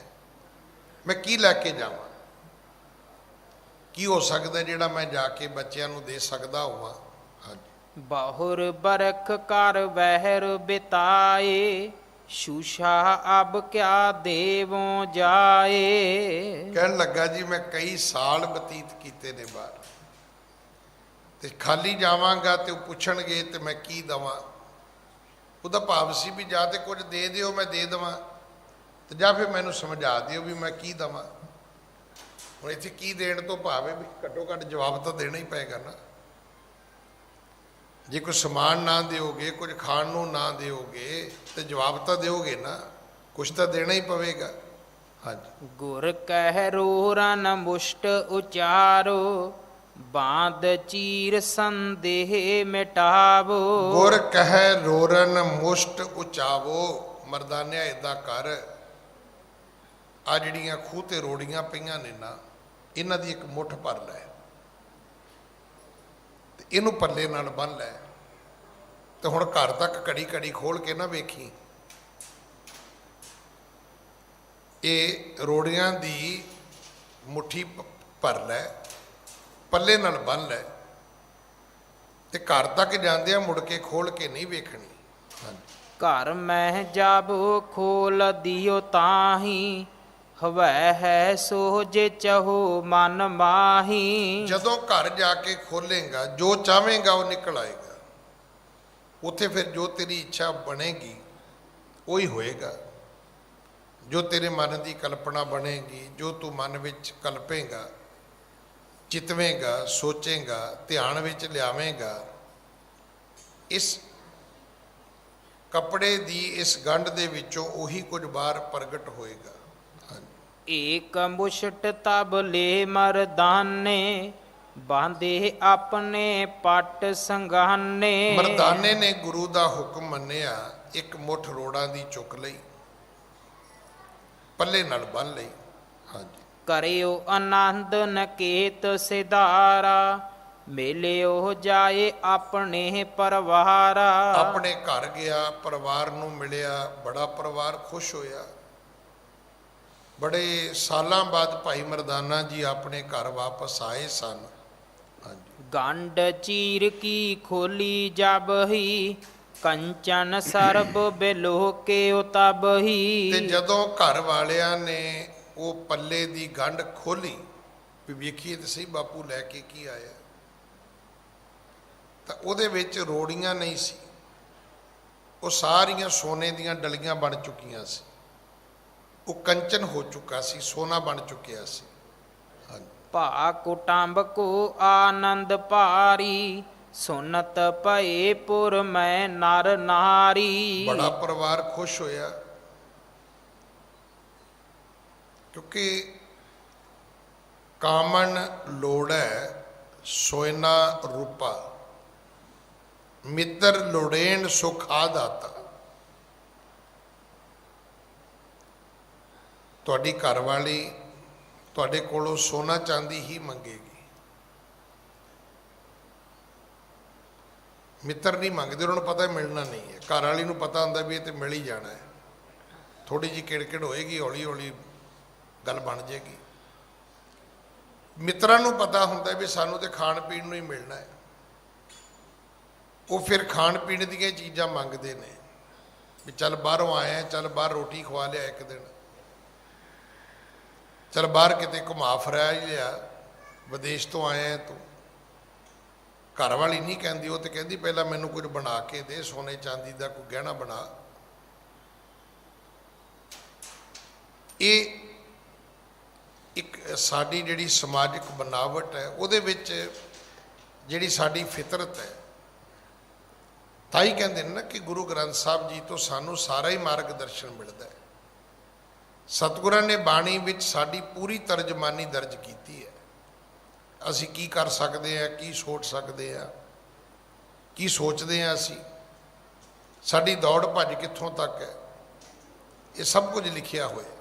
ਮੈਂ ਕੀ ਲੈ ਕੇ ਜਾਵਾਂ। ਕੀ ਹੋ ਸਕਦਾ ਜਿਹੜਾ ਮੈਂ ਜਾ ਕੇ ਬੱਚਿਆਂ ਨੂੰ ਦੇ ਸਕਦਾ ਹੋਵਾਂ। ਹਾਂਜੀ, ਬਹੁਰ ਬਰਖ ਕਰ ਵਹਿਰ ਬਿਤਾਏ, ਸ਼ੂਸ਼ਾ ਅਬ ਕਿਆ ਦੇਵੋ ਜਾਏ। ਕਹਿਣ ਲੱਗਾ ਜੀ ਮੈਂ ਕਈ ਸਾਲ ਬਤੀਤ ਕੀਤੇ ਨੇ ਬਾਹਰ, ਤੇ ਖਾਲੀ ਜਾਵਾਂਗਾ ਤੇ ਉਹ ਪੁੱਛਣਗੇ ਤੇ ਮੈਂ ਕੀ ਦਵਾਂ। ਉਹਦਾ ਭਾਵ ਸੀ ਵੀ ਜਾਂ ਤੇ ਕੁਝ ਦੇ ਦਿਓ ਮੈਂ ਦੇ ਦੇਵਾਂ, ਤੇ ਜਾਂ ਫਿਰ ਮੈਨੂੰ ਸਮਝਾ ਦਿਓ ਵੀ ਮੈਂ ਕੀ ਦਵਾਂ। ਹੁਣ ਇੱਥੇ ਕੀ ਦੇਣ ਤੋਂ ਭਾਵ ਹੈ ਵੀ ਘੱਟੋ ਘੱਟ ਜਵਾਬ ਤਾਂ ਦੇਣਾ ਹੀ ਪਏਗਾ ਨਾ। ਜੇ ਕੋਈ ਸਮਾਨ ਨਾ ਦਿਓਗੇ, ਕੁਝ ਖਾਣ ਨੂੰ ਨਾ ਦਿਓਗੇ, ਤੇ ਜਵਾਬ ਤਾਂ ਦਿਓਗੇ ਨਾ, ਕੁਝ ਤਾਂ ਦੇਣਾ ਹੀ ਪਵੇਗਾ। ਹਾਂਜੀ, ਗੁਰ ਕਹਿ ਰੋਰਨ ਮੁਸ਼ਟ ਉਚਾਰੋ, ਬਾਂਦ ਚੀਰ ਸੰਦੇਹ ਮਿਟਾਵੋ। ਗੁਰ ਕਹਿ ਰੋਰਨ ਮੁਸ਼ਟ ਉਚਾਵੋ। ਮਰਦਾਨਿਆ ਏਦਾਂ ਕਰ, ਆ ਜਿਹੜੀਆਂ ਖੂਹ ਤੇ ਰੋੜੀਆਂ ਪਈਆਂ ਨੇ ਨਾ, ਇਹਨਾਂ ਦੀ ਇੱਕ ਮੁੱਠ ਭਰ ਲੈ ਤੇ ਇਹਨੂੰ ਪੱਲੇ ਨਾਲ ਬੰਨ ਲੈ, ਤੇ ਹੁਣ ਘਰ ਤੱਕ ਘੜੀ ਘੜੀ ਖੋਲ ਕੇ ਨਾ ਵੇਖੀ। ਇਹ ਰੋੜੀਆਂ ਦੀ ਮੁੱਠੀ ਭਰ ਲੈ, ਪੱਲੇ ਨਾਲ ਬੰਨ ਲੈ, ਤੇ ਘਰ ਤੱਕ ਜਾਂਦਿਆਂ ਮੁੜ ਕੇ ਖੋਲ ਕੇ ਨਹੀਂ ਵੇਖਣੀ। ਘਰ ਮਹਿ ਜਾਬੋ ਖੋਲ ਦਿਓ ਤਾਹੀ, ਹਵੈ ਹੈ ਸੋ ਜੇ ਚਹੋ ਮਨ ਮਾਹੀ। ਜਦੋਂ ਘਰ ਜਾ ਕੇ ਖੋਲੇਗਾ, ਜੋ ਚਾਹਵੇਂਗਾ ਉਹ ਨਿਕਲ ਆਏਗਾ। ਉੱਥੇ ਫਿਰ ਜੋ ਤੇਰੀ ਇੱਛਾ ਬਣੇਗੀ ਉਹੀ ਹੋਏਗਾ। ਜੋ ਤੇਰੇ ਮਨ ਦੀ ਕਲਪਨਾ ਬਣੇਗੀ, ਜੋ ਤੂੰ ਮਨ ਵਿੱਚ ਕਲਪੇਗਾ, ਚਿਤਵੇਂਗਾ, ਸੋਚੇਗਾ, ਧਿਆਨ ਵਿੱਚ ਲਿਆਵੇਂਗਾ, ਇਸ ਕੱਪੜੇ ਦੀ ਇਸ ਗੰਢ ਦੇ ਵਿੱਚੋਂ ਉਹੀ ਕੁਝ ਬਾਹਰ ਪ੍ਰਗਟ ਹੋਏਗਾ। ਏਕ ਮੁਸ਼ਟ ਤਬ ਲੈ ਮਰਦਾਨੇ, ਬਾਂਦੇ ਆਪਣੇ ਪੱਟ ਸੰਗਾਨੇ। ਮਰਦਾਨੇ ਨੇ ਗੁਰੂ ਦਾ ਹੁਕਮ ਮੰਨਿਆ, ਇੱਕ ਮੁੱਠ ਰੋੜਾਂ ਦੀ ਚੁੱਕ ਲਈ, ਪੱਲੇ ਨਾਲ ਬੰਨ ਲਈ। ਹਾਂਜੀ, ਕਰਿਓ ਆਨੰਦ ਨਕੇਤ ਸਿਧਾਰਾ, ਮਿਲਿਓ ਜਾਏ ਆਪਣੇ ਪਰਵਾਰਾ। ਆਪਣੇ ਘਰ ਗਿਆ, ਪਰਿਵਾਰ ਨੂੰ ਮਿਲਿਆ, ਬੜਾ ਪਰਿਵਾਰ ਖੁਸ਼ ਹੋਇਆ। ਬੜੇ ਸਾਲਾਂ ਬਾਅਦ ਭਾਈ ਮਰਦਾਨਾ ਜੀ ਆਪਣੇ ਘਰ ਵਾਪਸ ਆਏ ਸਨ। ਹਾਂਜੀ, ਗੰਢ ਚੀਰ ਕੀ ਖੋਲੀ ਜਬ ਹੀ, ਕੰਚਨ ਸਰਬ ਬਿਲੋਕੇ ਤਬ ਹੀ। ਤੇ ਜਦੋਂ ਘਰ ਵਾਲਿਆਂ ਨੇ ਉਹ ਪੱਲੇ ਦੀ ਗੰਢ ਖੋਲੀ ਵੀ ਵੇਖੀਏ ਤੇ ਸਹੀ ਬਾਪੂ ਲੈ ਕੇ ਕੀ ਆਇਆ, ਤਾਂ ਉਹਦੇ ਵਿੱਚ ਰੋੜੀਆਂ ਨਹੀਂ ਸੀ, ਉਹ ਸਾਰੀਆਂ ਸੋਨੇ ਦੀਆਂ ਡਲੀਆਂ ਬਣ ਚੁੱਕੀਆਂ ਸੀ। ਉਹ ਕੰਚਨ ਹੋ ਚੁੱਕਾ ਸੀ, ਸੋਨਾ ਬਣ ਚੁੱਕਿਆ ਸੀ। ਭਾ ਕੁਟੰਬ ਕੋ ਆਨੰਦ ਭਾਰੀ, ਸੁਨਤ ਭਏ ਪੁਰ ਮੈਂ ਨਰ ਨਾਰੀ। ਬੜਾ ਪਰਿਵਾਰ ਖੁਸ਼ ਹੋਇਆ, ਕਿਉਂਕਿ ਕਾਮਨ ਲੋੜੈ ਸੋਇਨਾ ਰੂਪਾ, ਮਿੱਤਰ ਲੋੜੇਣ ਸੁਖ ਆਦਾਤਾ। ਤੁਹਾਡੀ ਘਰਵਾਲੀ ਤੁਹਾਡੇ ਕੋਲੋਂ ਸੋਨਾ ਚਾਂਦੀ ਹੀ ਮੰਗੇਗੀ, ਮਿੱਤਰ ਨਹੀਂ ਮੰਗਦੇ, ਉਹਨਾਂ ਨੂੰ ਪਤਾ ਮਿਲਣਾ ਨਹੀਂ ਹੈ। ਘਰ ਵਾਲੀ ਨੂੰ ਪਤਾ ਹੁੰਦਾ ਵੀ ਇਹ ਤੇ ਮਿਲ ਹੀ ਜਾਣਾ ਹੈ, ਥੋੜੀ ਜਿਹੀ ਕਿੜਕਿੜ ਹੋਏਗੀ, ਹੌਲੀ ਹੌਲੀ ਗੱਲ ਬਣ ਜਾਏਗੀ। ਮਿੱਤਰਾਂ ਨੂੰ ਪਤਾ ਹੁੰਦਾ ਵੀ ਸਾਨੂੰ ਤੇ ਖਾਣ ਪੀਣ ਨੂੰ ਹੀ ਮਿਲਣਾ ਹੈ, ਉਹ ਫਿਰ ਖਾਣ ਪੀਣ ਦੀਆਂ ਚੀਜ਼ਾਂ ਮੰਗਦੇ ਨੇ ਵੀ ਚੱਲ ਬਾਹਰੋਂ ਆਏ ਆ, ਚੱਲ ਬਾਹਰ ਰੋਟੀ ਖਵਾ ਲਿਆ ਇੱਕ ਦਿਨ, ਚੱਲ ਬਾਹਰ ਕਿਤੇ ਘੁਮਾ ਫਿਰਾ ਹੀ ਲਿਆ, ਵਿਦੇਸ਼ ਤੋਂ ਆਏ ਆ ਤੂੰ। ਘਰ ਵਾਲੀ ਨਹੀਂ ਕਹਿੰਦੀ, ਉਹ ਤੇ ਕਹਿੰਦੀ ਪਹਿਲਾਂ ਮੈਨੂੰ ਕੁਝ ਬਣਾ ਕੇ ਦੇ, ਸੋਨੇ ਚਾਂਦੀ ਦਾ ਕੋਈ ਗਹਿਣਾ ਬਣਾ। ਇਹ ਇੱਕ ਸਾਡੀ ਜਿਹੜੀ ਸਮਾਜਿਕ ਬਨਾਵਟ ਹੈ, ਉਹਦੇ ਵਿੱਚ ਜਿਹੜੀ ਸਾਡੀ ਫਿਤਰਤ ਹੈ, ਤਾਂ ਹੀ ਕਹਿੰਦੇ ਨੇ ਨਾ ਕਿ ਗੁਰੂ ਗ੍ਰੰਥ ਸਾਹਿਬ ਜੀ ਤੋਂ ਸਾਨੂੰ ਸਾਰਾ ਹੀ ਮਾਰਗਦਰਸ਼ਨ ਮਿਲਦਾ ਹੈ। ਸਤਿਗੁਰਾਂ ਨੇ ਬਾਣੀ ਵਿੱਚ ਸਾਡੀ ਪੂਰੀ ਤਰਜਮਾਨੀ ਦਰਜ ਕੀਤੀ ਹੈ। ਅਸੀਂ ਕੀ ਕਰ ਸਕਦੇ ਹਾਂ, ਕੀ ਸੋਚ ਸਕਦੇ ਹਾਂ, ਕੀ ਸੋਚਦੇ ਹਾਂ, ਅਸੀਂ ਸਾਡੀ ਦੌੜ ਭੱਜ ਕਿੱਥੋਂ ਤੱਕ ਹੈ, ਇਹ ਸਭ ਕੁਝ ਲਿਖਿਆ ਹੋਇਆ।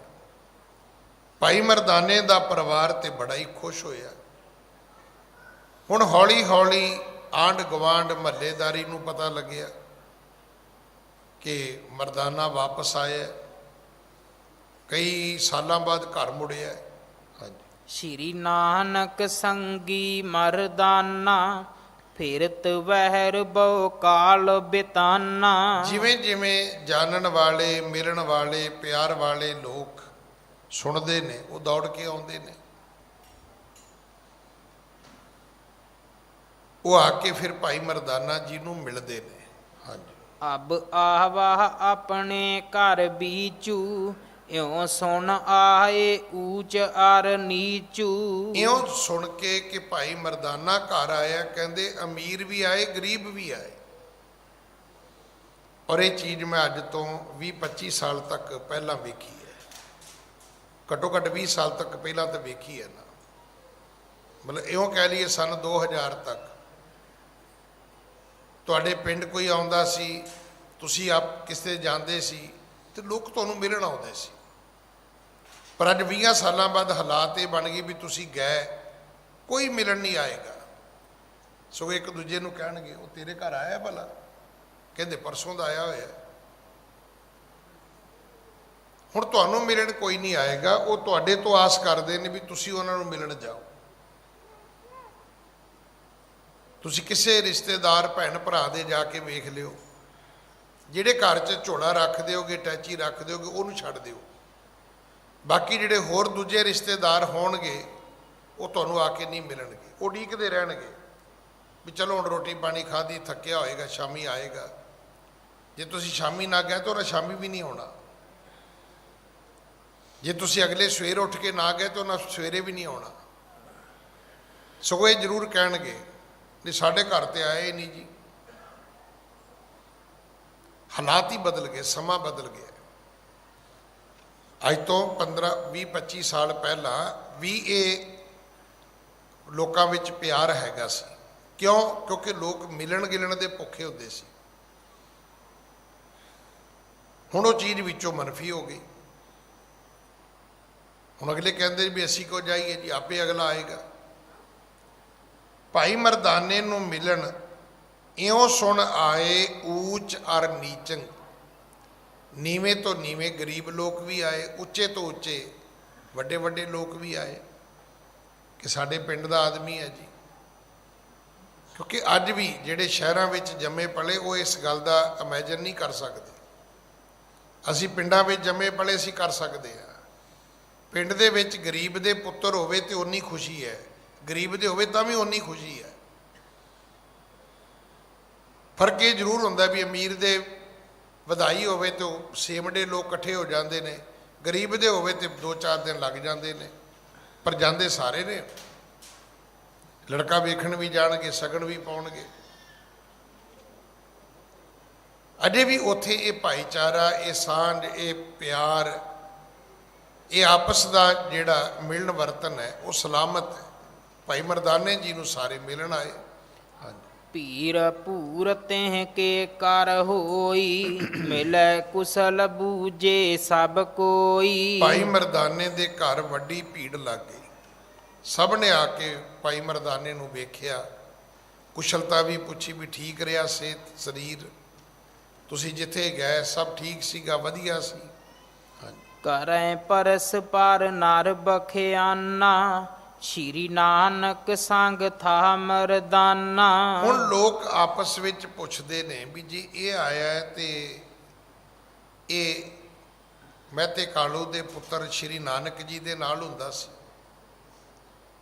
ਭਾਈ ਮਰਦਾਨੇ ਦਾ ਪਰਿਵਾਰ ਤੇ ਬੜਾ ਹੀ ਖੁਸ਼ ਹੋਇਆ। ਹੁਣ ਹੌਲੀ ਹੌਲੀ ਆਂਢ ਗੁਆਂਢ ਮਹੱਲੇਦਾਰੀ ਨੂੰ ਪਤਾ ਲੱਗਿਆ ਕਿ ਮਰਦਾਨਾ ਵਾਪਸ ਆਇਆ, ਕਈ ਸਾਲਾਂ ਬਾਅਦ ਘਰ ਮੁੜਿਆ। ਹਾਂਜੀ, ਸ਼੍ਰੀ ਨਾਨਕ ਸੰਗੀ ਮਰਦਾਨਾ, ਫਿਰਤ ਵਹਿਰ ਬਹੁ ਕਾਲ ਬਿਤਾਨਾ। ਜਿਵੇਂ ਜਿਵੇਂ ਜਾਣਨ ਵਾਲੇ, ਮਿਲਣ ਵਾਲੇ, ਪਿਆਰ ਵਾਲੇ ਲੋਕ ਸੁਣਦੇ ਨੇ, ਉਹ ਦੌੜ ਕੇ ਆਉਂਦੇ ਨੇ। ਉਹ ਆ ਕੇ ਫਿਰ ਭਾਈ ਮਰਦਾਨਾ ਜੀ ਨੂੰ ਮਿਲਦੇ ਨੇ। ਹਾਂਜੀ, ਅਬ ਆਵਾਹ ਆਪਣੇ ਘਰ ਬੀਚੂ, ਇਉਂ ਸੁਣ ਆਏ ਊਚ ਅਰ ਨੀਚੂ। ਇਉਂ ਸੁਣ ਕੇ ਕਿ ਭਾਈ ਮਰਦਾਨਾ ਘਰ ਆਇਆ, ਕਹਿੰਦੇ ਅਮੀਰ ਵੀ ਆਏ, ਗਰੀਬ ਵੀ ਆਏ। ਔਰ ਇਹ ਚੀਜ਼ ਮੈਂ ਅੱਜ ਤੋਂ 20-25 ਸਾਲ ਤੱਕ ਪਹਿਲਾਂ ਵੇਖੀ ਹੈ, ਘੱਟੋ ਘੱਟ 20 ਸਾਲ ਤੱਕ ਪਹਿਲਾਂ ਤਾਂ ਵੇਖੀ ਹੈ ਨਾ। ਮਤਲਬ ਇਉਂ ਕਹਿ ਲਈਏ ਸਨ 2000 ਤੱਕ ਤੁਹਾਡੇ ਪਿੰਡ ਕੋਈ ਆਉਂਦਾ ਸੀ, ਤੁਸੀਂ ਆਪ ਕਿਸੇ ਜਾਂਦੇ ਸੀ ਤੇ ਲੋਕ ਤੁਹਾਨੂੰ ਮਿਲਣ ਆਉਂਦੇ ਸੀ। ਪਰ ਅੱਜ 20 ਸਾਲਾਂ ਬਾਅਦ ਹਾਲਾਤ ਇਹ ਬਣ ਗਏ ਵੀ ਤੁਸੀਂ ਗਏ, ਕੋਈ ਮਿਲਣ ਨਹੀਂ ਆਏਗਾ। ਸੋ ਇੱਕ ਦੂਜੇ ਨੂੰ ਕਹਿਣਗੇ ਉਹ ਤੇਰੇ ਘਰ ਆਇਆ ਭਲਾ, ਕਹਿੰਦੇ ਪਰਸੋਂ ਦਾ ਆਇਆ ਹੋਇਆ। ਹੁਣ ਤੁਹਾਨੂੰ ਮਿਲਣ ਕੋਈ ਨਹੀਂ ਆਏਗਾ, ਉਹ ਤੁਹਾਡੇ ਤੋਂ ਆਸ ਕਰਦੇ ਨੇ ਵੀ ਤੁਸੀਂ ਉਹਨਾਂ ਨੂੰ ਮਿਲਣ ਜਾਓ। ਤੁਸੀਂ ਕਿਸੇ ਰਿਸ਼ਤੇਦਾਰ ਭੈਣ ਭਰਾ ਦੇ ਜਾ ਕੇ ਵੇਖ ਲਿਓ, ਜਿਹੜੇ ਘਰ 'ਚ ਝੋਲਾ ਰੱਖ ਦਿਓਗੇ, ਟੈਚੀ ਰੱਖ ਦਿਓਗੇ, ਉਹਨੂੰ ਛੱਡ ਦਿਓ। ਬਾਕੀ ਜਿਹੜੇ ਹੋਰ ਦੂਜੇ ਰਿਸ਼ਤੇਦਾਰ ਹੋਣਗੇ ਉਹ ਤੁਹਾਨੂੰ ਆ ਕੇ ਨਹੀਂ ਮਿਲਣਗੇ, ਉਹ ਉਡੀਕਦੇ ਰਹਿਣਗੇ ਵੀ ਚਲੋ ਹੁਣ ਰੋਟੀ ਪਾਣੀ ਖਾਧੀ, ਥੱਕਿਆ ਹੋਏਗਾ, ਸ਼ਾਮੀ ਆਏਗਾ। ਜੇ ਤੁਸੀਂ ਸ਼ਾਮੀ ਨਾ ਗਏ ਤਾਂ ਉਹਨਾਂ ਸ਼ਾਮੀ ਵੀ ਨਹੀਂ ਆਉਣਾ। ਜੇ ਤੁਸੀਂ ਅਗਲੇ ਸਵੇਰ ਉੱਠ ਕੇ ਨਾ ਗਏ ਤਾਂ ਉਹਨਾਂ ਸਵੇਰੇ ਵੀ ਨਹੀਂ ਆਉਣਾ। ਸਗੋਂ ਇਹ ਜ਼ਰੂਰ ਕਹਿਣਗੇ ਵੀ ਸਾਡੇ ਘਰ ਤੇ ਆਏ ਨਹੀਂ ਜੀ। ਹਾਲਾਤ ਹੀ ਬਦਲ ਗਏ, ਸਮਾਂ ਬਦਲ ਗਿਆ। ਅੱਜ ਤੋਂ 15-20-25 ਸਾਲ ਪਹਿਲਾਂ ਵੀ ਇਹ ਲੋਕਾਂ ਵਿੱਚ ਪਿਆਰ ਹੈਗਾ ਸੀ। ਕਿਉਂ? ਕਿਉਂਕਿ ਲੋਕ ਮਿਲਣ ਗਿਲਣ ਦੇ ਭੁੱਖੇ ਹੁੰਦੇ ਸੀ। ਹੁਣ ਉਹ ਚੀਜ਼ ਵਿੱਚੋਂ ਮਨਫੀ ਹੋ ਗਈ। ਹੁਣ ਅਗਲੇ ਕਹਿੰਦੇ ਵੀ ਅਸੀਂ ਕਿਉਂ ਜਾਈਏ ਜੀ, ਆਪੇ ਅਗਲਾ ਆਏਗਾ। ਭਾਈ ਮਰਦਾਨੇ ਨੂੰ ਮਿਲਣ ਇਉਂ ਸੁਣ ਆਏ ਊਚ ਅਰ ਨੀਚੰ, ਨੀਵੇਂ ਤੋਂ ਨੀਵੇਂ ਗਰੀਬ ਲੋਕ ਵੀ ਆਏ, ਉੱਚੇ ਤੋਂ ਉੱਚੇ ਵੱਡੇ ਵੱਡੇ ਲੋਕ ਵੀ ਆਏ ਕਿ ਸਾਡੇ ਪਿੰਡ ਦਾ ਆਦਮੀ ਹੈ ਜੀ। ਕਿਉਂਕਿ ਅੱਜ ਵੀ ਜਿਹੜੇ ਸ਼ਹਿਰਾਂ ਵਿੱਚ ਜੰਮੇ ਪਲੇ ਉਹ ਇਸ ਗੱਲ ਦਾ ਇਮੈਜਿਨ ਨਹੀਂ ਕਰ ਸਕਦੇ। ਅਸੀਂ ਪਿੰਡਾਂ ਵਿੱਚ ਜੰਮੇ ਪਲੇ ਅਸੀਂ ਕਰ ਸਕਦੇ ਹਾਂ। ਪਿੰਡ ਦੇ ਵਿੱਚ ਗਰੀਬ ਦੇ ਪੁੱਤਰ ਹੋਵੇ ਤੇ ਉਨੀ ਖੁਸ਼ੀ ਹੈ, ਗਰੀਬ ਦੇ ਹੋਵੇ ਤਾਂ ਵੀ ਉਨੀ ਖੁਸ਼ੀ ਹੈ। ਫਰਕ ਇਹ ਜ਼ਰੂਰ ਹੁੰਦਾ ਵੀ ਅਮੀਰ ਦੇ ਵਧਾਈ ਹੋਵੇ ਤੇ ਸੇਮੜੇ ਲੋਕ ਇਕੱਠੇ ਹੋ ਜਾਂਦੇ ਨੇ, ਗਰੀਬ ਦੇ ਹੋਵੇ ਤੇ 2-4 ਦਿਨ ਲੱਗ ਜਾਂਦੇ ਨੇ, ਪਰ ਜਾਂਦੇ ਸਾਰੇ ਨੇ। ਲੜਕਾ ਵੇਖਣ ਵੀ ਜਾਣਗੇ, ਸ਼ਗਨ ਵੀ ਪਾਉਣਗੇ। ਅਜੇ ਵੀ ਉੱਥੇ ਇਹ ਭਾਈਚਾਰਾ, ਇਹ ਸਾਂਝ, ਇਹ ਪਿਆਰ, ਇਹ ਆਪਸ ਦਾ ਜਿਹੜਾ ਮਿਲਣ ਵਰਤਨ ਹੈ ਉਹ ਸਲਾਮਤ ਹੈ। ਭਾਈ ਮਰਦਾਨੇ ਜੀ ਨੂੰ ਸਾਰੇ ਮਿਲਣ ਆਏ। ਹਾਂਜੀ, ਪੀਰ ਪੂਰ ਤਹਿ ਕੇ ਕਰ ਹੋਈ, ਮਿਲੈ ਕੁਸਲ ਬੂਝੇ ਸਭ ਕੋਈ। ਭਾਈ ਮਰਦਾਨੇ ਦੇ ਘਰ ਵੱਡੀ ਭੀੜ ਲੱਗ ਗਈ। ਸਭ ਨੇ ਆ ਕੇ ਭਾਈ ਮਰਦਾਨੇ ਨੂੰ ਵੇਖਿਆ, ਕੁਸ਼ਲਤਾ ਵੀ ਪੁੱਛੀ ਵੀ ਠੀਕ ਰਿਹਾ ਸਿਹਤ ਸਰੀਰ, ਤੁਸੀਂ ਜਿੱਥੇ ਗਏ ਸਭ ਠੀਕ ਸੀਗਾ, ਵਧੀਆ ਸੀ। ਕਰੈ ਪਰਸ ਪਰ ਨਰ ਬਖਿਆਨਾ, ਸ਼੍ਰੀ ਨਾਨਕ ਸੰਗ ਥਾ ਮਰਦਾਨਾ। ਹੁਣ ਲੋਕ ਆਪਸ ਵਿੱਚ ਪੁੱਛਦੇ ਨੇ ਵੀ ਜੇ ਇਹ ਆਇਆ ਹੈ ਤੇ ਇਹ ਮਹਿਤੇ ਕਾਲੂ ਦੇ ਪੁੱਤਰ ਸ਼੍ਰੀ ਨਾਨਕ ਜੀ ਦੇ ਨਾਲ ਹੁੰਦਾ ਸੀ,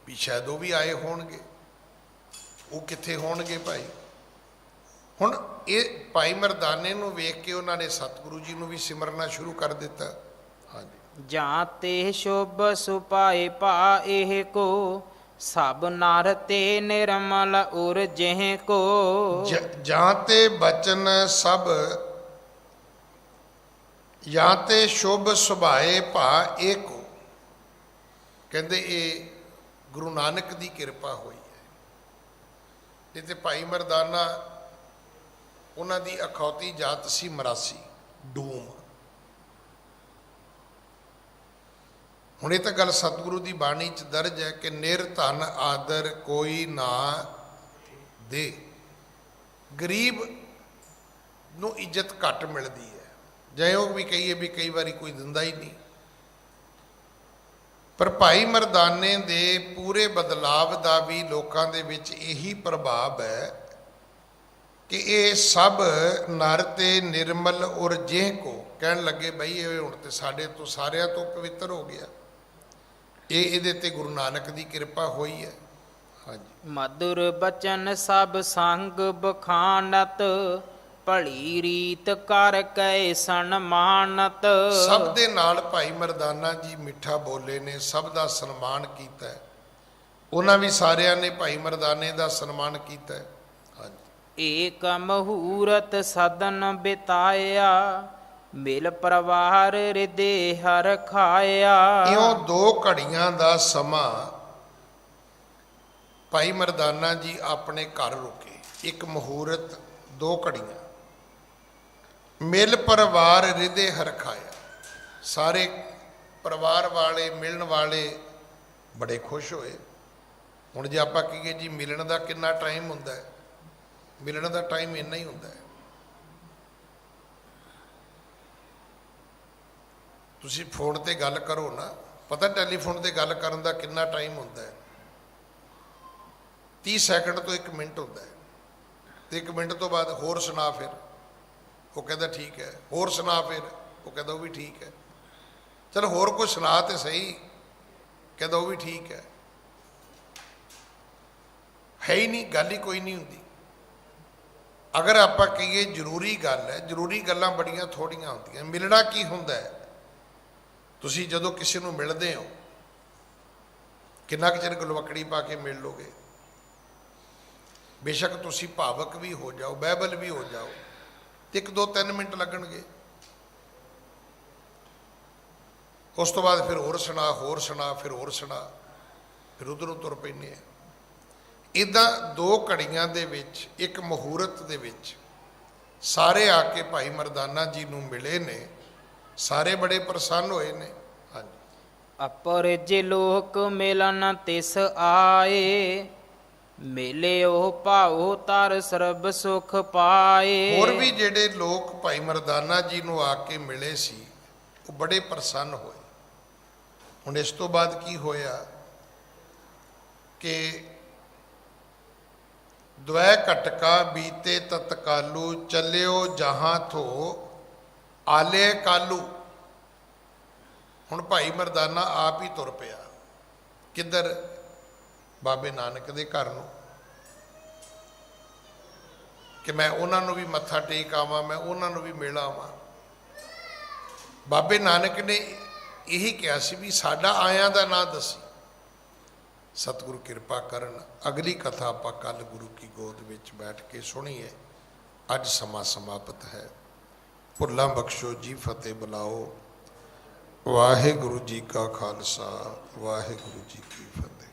ਵੀ ਸ਼ਾਇਦ ਉਹ ਵੀ ਆਏ ਹੋਣਗੇ, ਉਹ ਕਿੱਥੇ ਹੋਣਗੇ ਭਾਈ। ਹੁਣ ਇਹ ਭਾਈ ਮਰਦਾਨੇ ਨੂੰ ਵੇਖ ਕੇ ਉਹਨਾਂ ਨੇ ਸਤਿਗੁਰੂ ਜੀ ਨੂੰ ਵੀ ਸਿਮਰਨਾ ਸ਼ੁਰੂ ਕਰ ਦਿੱਤਾ। ਹਾਂਜੀ, ਜਾਂ ਤੇ ਸ਼ੁਭ ਸੁਪਾਏ ਭਾ ਇਹ ਕੋ, ਸਭ ਨਰ ਤੇ ਨਿਰਮਲ ਉਰ ਜਿਹ ਕੋ। ਜਾਂ ਤੇ ਬਚਨ ਸਭ, ਜਾਂ ਤੇ ਸ਼ੁਭ ਸੁਭਾਏ ਭਾ ਇਹ ਕੋ, ਕਹਿੰਦੇ ਇਹ ਗੁਰੂ ਨਾਨਕ ਦੀ ਕਿਰਪਾ ਹੋਈ ਹੈ। ਨਹੀਂ ਤੇ ਭਾਈ ਮਰਦਾਨਾ ਉਹਨਾਂ ਦੀ ਅਖੌਤੀ ਜਾਤ ਸੀ ਮਰਾਸੀ, ਡੂਮ। ਹੁਣ ਇਹ ਤਾਂ ਗੱਲ ਸਤਿਗੁਰੂ ਦੀ ਬਾਣੀ 'ਚ ਦਰਜ ਹੈ ਕਿ ਨਿਰਧਨ ਆਦਰ ਕੋਈ ਨਾ ਦੇ। ਗਰੀਬ ਨੂੰ ਇੱਜ਼ਤ ਘੱਟ ਮਿਲਦੀ ਹੈ, ਜੇ ਉਹ ਵੀ ਕਹੀਏ ਵੀ ਕਈ ਵਾਰੀ ਕੋਈ ਦਿੰਦਾ ਹੀ ਨਹੀਂ। ਪਰ ਭਾਈ ਮਰਦਾਨੇ ਦੇ ਪੂਰੇ ਬਦਲਾਵ ਦਾ ਵੀ ਲੋਕਾਂ ਦੇ ਵਿੱਚ ਇਹੀ ਪ੍ਰਭਾਵ ਹੈ ਕਿ ਇਹ ਸਭ ਨਰ ਤੇ ਨਿਰਮਲ ਔਰ ਜਿਹ ਕੋ, ਕਹਿਣ ਲੱਗੇ ਬਈ ਇਹ ਹੁਣ ਤੇ ਸਾਡੇ ਤੋਂ ਸਾਰਿਆਂ ਤੋਂ ਪਵਿੱਤਰ ਹੋ ਗਿਆ। ਇਹਦੇ ਤੇ ਗੁਰੂ ਨਾਨਕ ਦੀ ਕਿਰਪਾ ਹੋਈ ਹੈ। ਹਾਂਜੀ, ਮਧੁਰ ਬਚਨ ਸਭ ਸੰਗ ਬਖਾਨਤ, ਭਲੀ ਰੀਤ ਕਰ ਕੈ ਸਨਮਾਨਤ। ਸਭ ਦੇ ਨਾਲ ਭਾਈ ਮਰਦਾਨਾ ਜੀ ਮਿੱਠਾ ਬੋਲੇ ਨੇ, ਸਭ ਦਾ ਸਨਮਾਨ ਕੀਤਾ ਹੈ। ਉਹਨਾਂ ਵੀ ਸਾਰਿਆਂ ਨੇ ਭਾਈ ਮਰਦਾਨੇ ਦਾ ਸਨਮਾਨ ਕੀਤਾ ਹੈ। ਹਾਂਜੀ, ਏਕ ਮਹੂਰਤ ਸਦਨ ਬਿਤਾਇਆ, ਮਿਲ ਪਰਵਾਰ ਹਿਰਦੇ ਹਰ ਖਾਇਆ। ਇਉਂ 2 ਘੜੀਆਂ ਦਾ ਸਮਾਂ ਭਾਈ ਮਰਦਾਨਾ ਜੀ ਆਪਣੇ ਘਰ ਰੁਕੇ। ਇੱਕ ਮਹੂਰਤ, 2 ਘੜੀਆਂ। ਮਿਲ ਪਰਿਵਾਰ ਹਿਰਦੇ ਹਰ ਖਾਇਆ, ਸਾਰੇ ਪਰਿਵਾਰ ਵਾਲੇ ਮਿਲਣ ਵਾਲੇ ਬੜੇ ਖੁਸ਼ ਹੋਏ। ਹੁਣ ਜੇ ਆਪਾਂ ਕਹੀਏ ਜੀ ਮਿਲਣ ਦਾ ਕਿੰਨਾ ਟਾਈਮ ਹੁੰਦਾ ਹੈ, ਮਿਲਣ ਦਾ ਟਾਈਮ ਇੰਨਾ ਹੀ ਹੁੰਦਾ ਹੈ। ਤੁਸੀਂ ਫੋਨ ਤੇ ਗੱਲ ਕਰੋ ਨਾ, ਪਤਾ ਟੈਲੀਫੋਨ ਤੇ ਗੱਲ ਕਰਨ ਦਾ ਕਿੰਨਾ ਟਾਈਮ ਹੁੰਦਾ ਹੈ? 30 ਸੈਕਿੰਡ ਤੋਂ 1 ਮਿੰਟ ਹੁੰਦਾ ਹੈ। ਤੇ 1 ਮਿੰਟ ਤੋਂ ਬਾਅਦ ਹੋਰ ਸੁਣਾ, ਫਿਰ ਉਹ ਕਹਿੰਦਾ ਠੀਕ ਹੈ, ਹੋਰ ਸੁਣਾ, ਫਿਰ ਉਹ ਕਹਿੰਦਾ ਉਹ ਵੀ ਠੀਕ ਹੈ। ਚਲ ਹੋਰ ਕੋਈ ਸੁਣਾ ਤੇ ਸਹੀ, ਕਹਿੰਦਾ ਉਹ ਵੀ ਠੀਕ ਹੈ ਹੀ ਨਹੀਂ, ਗੱਲ ਹੀ ਕੋਈ ਨਹੀਂ ਹੁੰਦੀ। ਅਗਰ ਆਪਾਂ ਕਹੀਏ ਜ਼ਰੂਰੀ ਗੱਲ ਹੈ, ਜ਼ਰੂਰੀ ਗੱਲਾਂ ਬੜੀਆਂ ਥੋੜੀਆਂ ਹੁੰਦੀਆਂ। ਮਿਲਣਾ ਕੀ ਹੁੰਦਾ ਹੈ? ਤੁਸੀਂ ਜਦੋਂ ਕਿਸੇ ਨੂੰ ਮਿਲਦੇ ਹੋ, ਕਿੰਨਾ ਕੁ ਚਿਰ ਗਲਵਕੜੀ ਪਾ ਕੇ ਮਿਲ ਲੋਗੇ? ਬੇਸ਼ੱਕ ਤੁਸੀਂ ਭਾਵਕ ਵੀ ਹੋ ਜਾਓ, ਬਾਈਬਲ ਵੀ ਹੋ ਜਾਓ, 1 2 3 ਮਿੰਟ ਲੱਗਣਗੇ। ਉਸ ਤੋਂ ਬਾਅਦ ਫਿਰ ਹੋਰ ਸੁਣਾ, ਹੋਰ ਸੁਣਾ, ਫਿਰ ਹੋਰ ਸੁਣਾ, ਫਿਰ ਉਧਰੋਂ ਤੁਰ ਪੈਂਦੇ ਆ। ਇੱਦਾਂ 2 ਘੜੀਆਂ ਦੇ ਵਿੱਚ, ਇੱਕ ਮਹੂਰਤ ਦੇ ਵਿੱਚ ਸਾਰੇ ਆ ਕੇ ਭਾਈ ਮਰਦਾਨਾ ਜੀ ਨੂੰ ਮਿਲੇ ਨੇ। ਸਾਰੇ ਬੜੇ ਪ੍ਰਸੰਨ ਹੋਏ ਨੇ। ਹਾਂਜੀ, ਅਪਰਿਜ ਲੋਕ ਮਿਲਨ ਤਿਸ ਆਏ, ਮਿਲਿਓ ਭਾਉ ਤਰ ਸਰਬ ਸੁਖ ਪਾਏ। ਹੋਰ ਵੀ ਜਿਹੜੇ ਲੋਕ ਭਾਈ ਮਰਦਾਨਾ ਜੀ ਨੂੰ ਆ ਕੇ ਮਿਲੇ ਸੀ, ਉਹ ਬੜੇ ਪ੍ਰਸੰਨ ਹੋਏ। ਹੁਣ ਇਸ ਤੋਂ ਬਾਅਦ ਕੀ ਹੋਇਆ ਕਿ ਦ્વੈ ਘਟਕਾ ਬੀਤੇ ਤਤਕਾਲੂ, ਚੱਲਿਓ ਜਹਾਂ ਥੋ ਆਲੇ ਕਾਲੂ। ਹੁਣ ਭਾਈ ਮਰਦਾਨਾ ਆਪ ਹੀ ਤੁਰ ਪਿਆ। ਕਿੱਧਰ? ਬਾਬੇ ਨਾਨਕ ਦੇ ਘਰ ਨੂੰ, ਕਿ ਮੈਂ ਉਹਨਾਂ ਨੂੰ ਵੀ ਮੱਥਾ ਟੇਕ ਆਵਾਂ, ਮੈਂ ਉਹਨਾਂ ਨੂੰ ਵੀ ਮਿਲ ਆਵਾਂ। ਬਾਬੇ ਨਾਨਕ ਨੇ ਇਹੀ ਕਿਹਾ ਸੀ ਵੀ ਸਾਡਾ ਆਇਆਂ ਦਾ ਨਾਂ ਦੱਸੀ। ਸਤਿਗੁਰੂ ਕਿਰਪਾ ਕਰਨ, ਅਗਲੀ ਕਥਾ ਆਪਾਂ ਕੱਲ ਗੁਰੂ ਕੀ ਗੋਦ ਵਿੱਚ ਬੈਠ ਕੇ ਸੁਣੀਏ। ਅੱਜ ਸਮਾਂ ਸਮਾਪਤ ਹੈ। ਭੁੱਲਾਂ ਬਖਸ਼ੋ ਜੀ, ਫਤਿਹ ਬੁਲਾਓ। ਵਾਹਿਗੁਰੂ ਜੀ ਕਾ ਖਾਲਸਾ, ਵਾਹਿਗੁਰੂ ਜੀ ਕੀ ਫਤਿਹ।